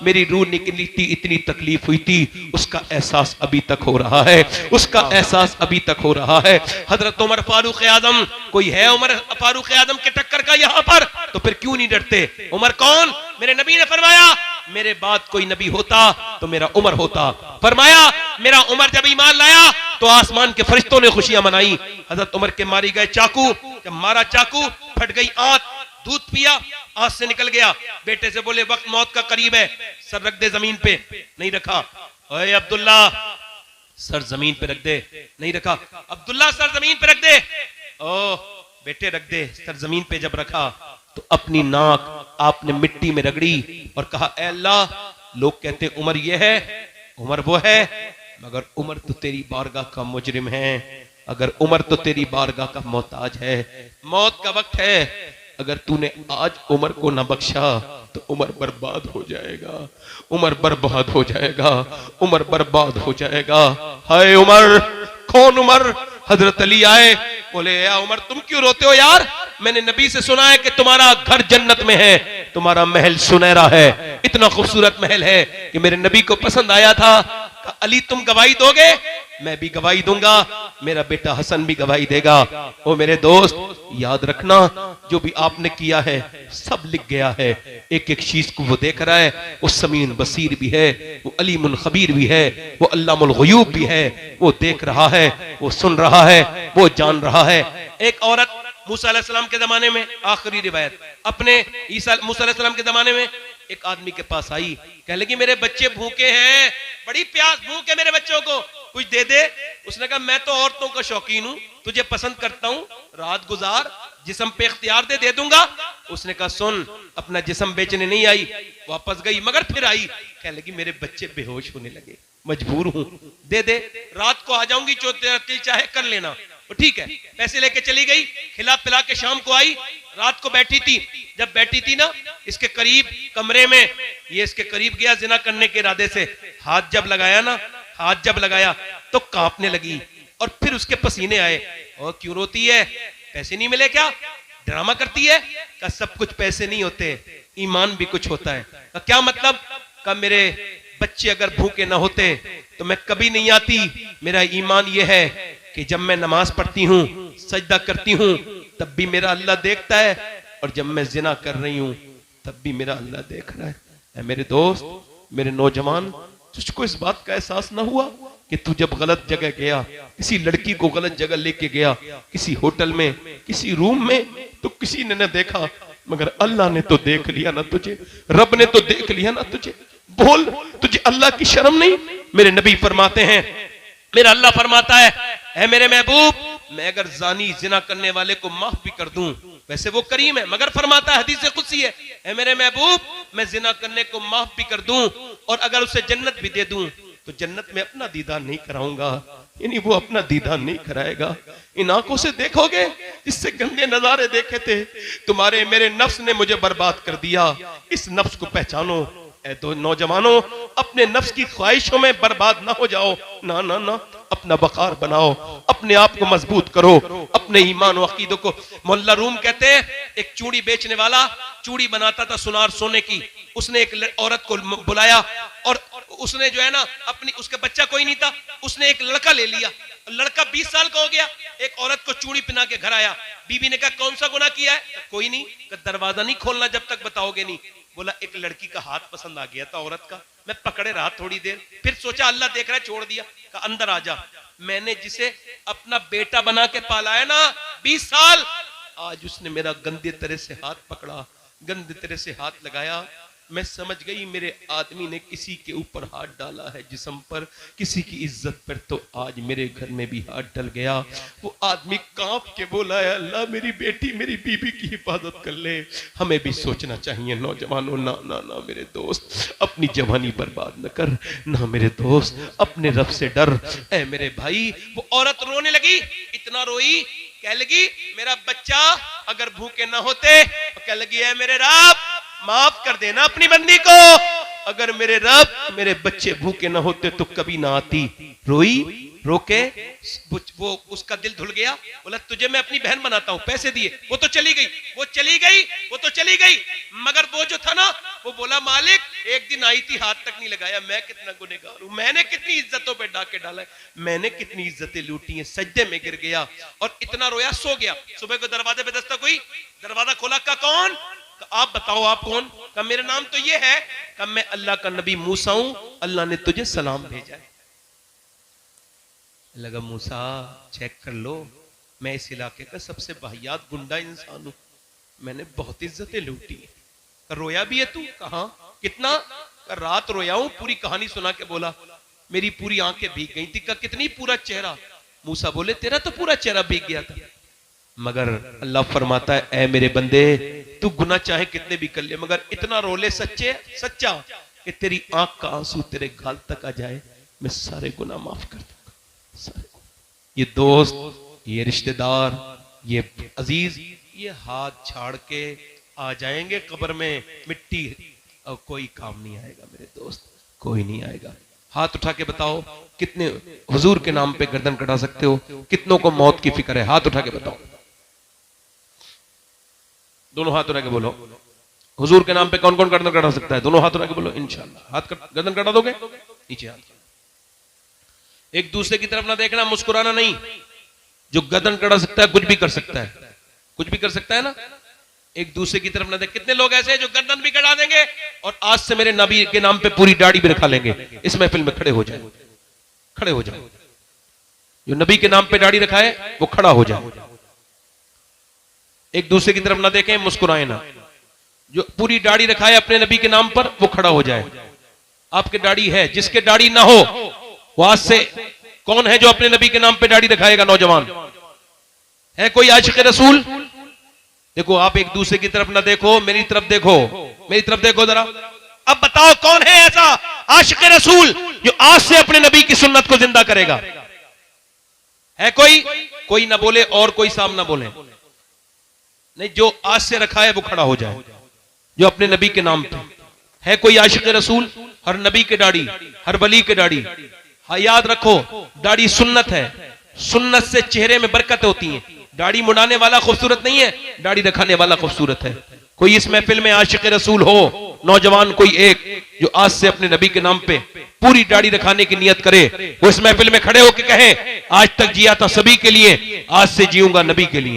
A: मेरी रूह निकली थी, इतनी तकलीफ हुई थी, उसका एहसास अभी तक हो रहा है, उसका एहसास अभी तक हो रहा है। हजरत उमर फारूक आजम, कोई है उमर फारूक आजम के टक्कर का यहां पर? तो फिर क्यों नहीं डरते? उमर कौन? मेरे नबी ने फरमाया मेरे बाद कोई नबी होता तो मेरा उमर होता। फरमाया मेरा उमर जब ईमान लाया तो आसमान के फरिश्तों ने खुशियां मनाई। हजरत उमर के मारी गए चाकू, जब मारा चाकू फट गई आंत, दूध पिया, आंत से निकल गया। बेटे से बोले वक्त मौत का करीब है, सर रख दे जमीन पे, नहीं रखा। ओए अब्दुल्ला, सर जमीन पे रख दे, नहीं रखा। अब्दुल्ला सर जमीन पे रख दे, ओ बेटे रख दे। सर जमीन पे जब रखा तो अपनी नाक आपने मिट्टी में रगड़ी और कहा ऐ अल्लाह, लोग कहते उमर ये है, उमर वो है, मगर उमर तो तेरी बारगाह का मुजरिम है, अगर उमर तो तेरी बारगाह का मोहताज है। मौत का वक्त है, अगर तूने आज उमर को न बख्शा तो उमर बर्बाद हो जाएगा, उमर बर्बाद हो जाएगा, उमर बर्बाद हो जाएगा। हाय उमर, कौन उमर? हजरत अली आए, बोले या उमर तुम क्यों रोते हो यार? मैंने नबी से सुना है कि तुम्हारा घर जन्नत में है, तुम्हारा महल सुनहरा है, इतना खूबसूरत महल है कि मेरे नबी को पसंद आया था। अली तुम गवाही दोगे? मैं भी गवाही दूंगा, मेरा बेटा हसन भी गवाही देगा। ओ मेरे दोस्त, याद रखना जो भी आपने किया है सब लिख गया है, एक एक चीज को वो देख रहा है। वो समीन बसीर भी है, वो अलीमुल खबीर भी है, वो अल्लामुल गुयूब भी है, वो देख रहा है, वो सुन रहा है, वो जान रहा है। एक औरत मूसा अलैहिस्सलाम के जमाने में, आखिरी रिवायत, अपने मूसा अलैहिस्सलाम के जमाने में एक आदमी के पास आई, कह लगी मेरे बच्चे भूखे हैं, बड़ी प्यास, भूख है मेरे बच्चों को, कुछ दे दे। उसने कहा मैं तो औरतों का शौकीन हूं, तुझे पसंद करता हूं, रात गुजार, जिस्म पे इख्तियार दे, दे दूंगा। उसने कहा सुन, अपना जिस्म बेचने नहीं आई, वापस गई, मगर फिर आई, कह लगी मेरे बच्चे बेहोश होने लगे, मजबूर हूं, दे दे, रात को आ जाऊंगी, जो तेरा दिल चाहे कर लेना। तो ठीक है, पैसे लेके चली गई, खिला पिला के शाम को आई, रात को बैठी थी, जब बैठी थी ना इसके करीब कमरे में, ये इसके करीब गया जिना करने के इरादे से, हाथ जब लगाया ना, हाथ जब लगाया तो कांपने लगी। और फिर उसके पसीने आए। और क्यों रोती है? पैसे नहीं मिले क्या? ड्रामा करती है? का सब कुछ पैसे नहीं होते, ईमान भी कुछ होता है। का क्या मतलब? का मेरे बच्चे अगर भूखे ना होते तो मैं कभी नहीं आती। मेरा ईमान यह है कि जब मैं नमाज पढ़ती हूं, सजदा करती हूं, तब भी मेरा अल्लाह देखता है, और जब मैं जिना कर रही हूं तब भी मेरा अल्लाह देख रहा है। ऐ मेरे दोस्त, मेरे नौजवान, तुझको इस बात का एहसास ना हुआ कि तू जब गलत जगह गया, किसी लड़की को गलत जगह लेके गया, किसी होटल में, किसी रूम में, तो किसी ने न देखा, मगर अल्लाह ने तो देख लिया ना तुझे, रब ने तो देख लिया ना तुझे। बोल, तुझे अल्लाह की शर्म नहीं? मेरे नबी फरमाते हैं, मेरा अल्लाह फरमाता है, ऐ मेरे महबूब, मैं अगर जानी जिना करने वाले को माफ भी कर दूं, वैसे वो करीम है, मगर फरमाता है, हदीस कुदसी है, ऐ मेरे महबूब, मैं जिना करने को माफ भी कर दूं और अगर उसे जन्नत भी दे दूं तो जन्नत में अपना दीदार नहीं कराऊंगा, यानी वो अपना दीदार नहीं कराएगा। इन आंखों से देखोगे जिससे गंदे नजारे देखे थे, तुम्हारे मेरे नफ्स ने मुझे बर्बाद कर दिया। इस नफ्स को पहचानो। ऐ दो नौजवानों, अपने नफ्स की ख्वाहिशों में बर्बाद ना हो जाओ। ना ना ना, अपना वकार बनाओ, अपने आप को मजबूत करो, अपने ईमान और अकीदों को। मोहल्ला रूम कहते हैं, एक चूड़ी बेचने वाला चूड़ी बनाता था सुनार सोने की। उसने एक औरत को बुलाया और उसने जो है ना अपनी, उसका बच्चा कोई नहीं था, उसने एक लड़का ले लिया। लड़का 20 साल का हो गया, एक औरत को चूड़ी पहना के घर आया। बीबी ने कहा कौन सा गुनाह किया है? कोई नहीं। दरवाजा नहीं खोलना जब तक बताओगे नहीं। बोला एक लड़की का हाथ पसंद आ गया था औरत का, मैं पकड़े रहा थोड़ी देर, फिर सोचा अल्लाह देख रहा है, छोड़ दिया। कहा अंदर आ जा। मैंने जिसे अपना बेटा बना के पाला है ना 20 साल, आज उसने मेरा गंदे तरह से हाथ पकड़ा, गंदे तरह से हाथ लगाया। मैं समझ गई मेरे आदमी ने किसी के ऊपर हाथ डाला है, जिस्म पर, किसी की इज्जत पर, तो आज मेरे घर में भी हाथ डल गया। वो आदमी कांप के बोला है, अल्लाह मेरी बेटी, मेरी बीबी की हिफाजत कर ले। हमें भी सोचना चाहिए नौजवानों। ना ना ना मेरे दोस्त, अपनी जवानी बर्बाद न कर। ना मेरे दोस्त, अपने रब से डर। ऐ मेरे भाई, वो औरत रोने लगी, इतना रोई, कह लगी मेरा बच्चा अगर भूखे ना होते, तो कह लगी है मेरे रब माफ कर देना अपनी बंदी को, अगर मेरे रब मेरे बच्चे भूखे ना होते तो कभी ना आती। रोई, रोके, वो उसका दिल धुल गया। बोला तुझे मैं अपनी बहन बनाता हूं, पैसे दिए, वो तो चली गई, वो चली गई, वो तो चली गई, मगर वो जो था ना, वो बोला मालिक एक दिन आई थी, हाथ तक नहीं लगाया। मैं कितना गुनहगार हूं, मैंने कितनी इज्जतों पे डाके डाला है, मैंने कितनी इज्जतें लूटी हैं। सजदे में गिर गया और इतना रोया, सो गया। सुबह को दरवाजे पे दस्तक हुई, दरवाजा खोला, का कौन? आप बताओ आप कौन? का मेरा नाम तो ये है। का मैं अल्लाह का नबी मूसा हूं, अल्लाह ने तुझे सलाम भेजा है। लगा मूसा चेक कर लो, मैं इस इलाके का सबसे वाहियात गुंडा इंसान हूं, मैंने बहुत इज्जतें लूटी। रोया भी है तू? कहा कितना? रात रोया हूं, पूरी कहानी सुना के बोला, मेरी पूरी आंखें भीग गई थी। का कितनी? पूरा चेहरा। मूसा बोले तेरा तो पूरा चेहरा भीग गया था। मगर अल्लाह फरमाता है, ऐ मेरे बंदे, तू गुनाह चाहे कितने भी कर ले, मगर इतना रोले सच्चे सच्चा कि तेरी आंख का आंसू तेरे गाल तक आ जाए, मैं सारे गुनाह माफ कर दूंगा। ये दोस्त, ये रिश्तेदार, ये अजीज, ये हाथ छाड़ के आ जाएंगे कब्र में मिट्टी, और कोई काम नहीं आएगा मेरे दोस्त, कोई नहीं आएगा। हाथ उठा के बताओ कितने हुजूर के नाम पे गर्दन कटा सकते हो? कितनों को मौत की फिक्र है? हाथ उठा के बताओ, दोनों हाथ उठा के बोलो, हुजूर के नाम पे कौन कौन गर्दन कटा सकता है? दोनों हाथ उठा के बोलो, इंशाल्लाह। हाथ गर्दन कटा दोगे? नीचे हाथ। एक दूसरे की तरफ ना देखना, मुस्कुराना नहीं। जो गर्दन कटा सकता है कुछ भी कर सकता है, कुछ भी कर सकता है ना। एक दूसरे की तरफ ना देख। कितने लोग ऐसे हैं जो गर्दन भी कटा देंगे और आज से मेरे नबी के नाम पे पूरी दाढ़ी भी रखा लेंगे। इस महफिल में खड़े हो जाए, खड़े हो जाए। जो नबी के नाम पे दाढ़ी रखा है वो खड़ा हो जाए। एक दूसरे की तरफ ना देखें, मुस्कुराए ना। जो पूरी दाढ़ी रखा है अपने नबी के नाम पर वो खड़ा हो जाए। आपके दाढ़ी है, जिसके दाढ़ी ना हो वो आज से, कौन है जो अपने नबी के नाम पे दाढ़ी रखाएगा? नौजवान है कोई आशिक रसूल? देखो आप एक दूसरे की तरफ ना देखो, मेरी तरफ देखो, मेरी तरफ देखो जरा। अब बताओ कौन है ऐसा आशिक रसूल जो आज से अपने नबी की सुन्नत को जिंदा करेगा? है कोई? कोई ना बोले और कोई साहब ना बोले। नहीं, जो आज से रखा है वो खड़ा हो जाए, जो अपने नबी के नाम पे है। कोई आशिक रसूल? हर नबी के दाढ़ी, हर वली के दाढ़ी। हाँ याद रखो, दाढ़ी सुन्नत है, सुन्नत से चेहरे में बरकत होती है। दाढ़ी मुड़ाने वाला खूबसूरत नहीं है, दाढ़ी रखाने वाला खूबसूरत है। कोई इस महफिल में आशिक रसूल हो, नौजवान कोई एक, जो आज से अपने नबी के नाम पे पूरी दाढ़ी रखाने की नियत करे, वो इस महफिल में खड़े होकर कहे आज तक जिया था सभी के लिए, आज से जीऊंगा नबी के लिए।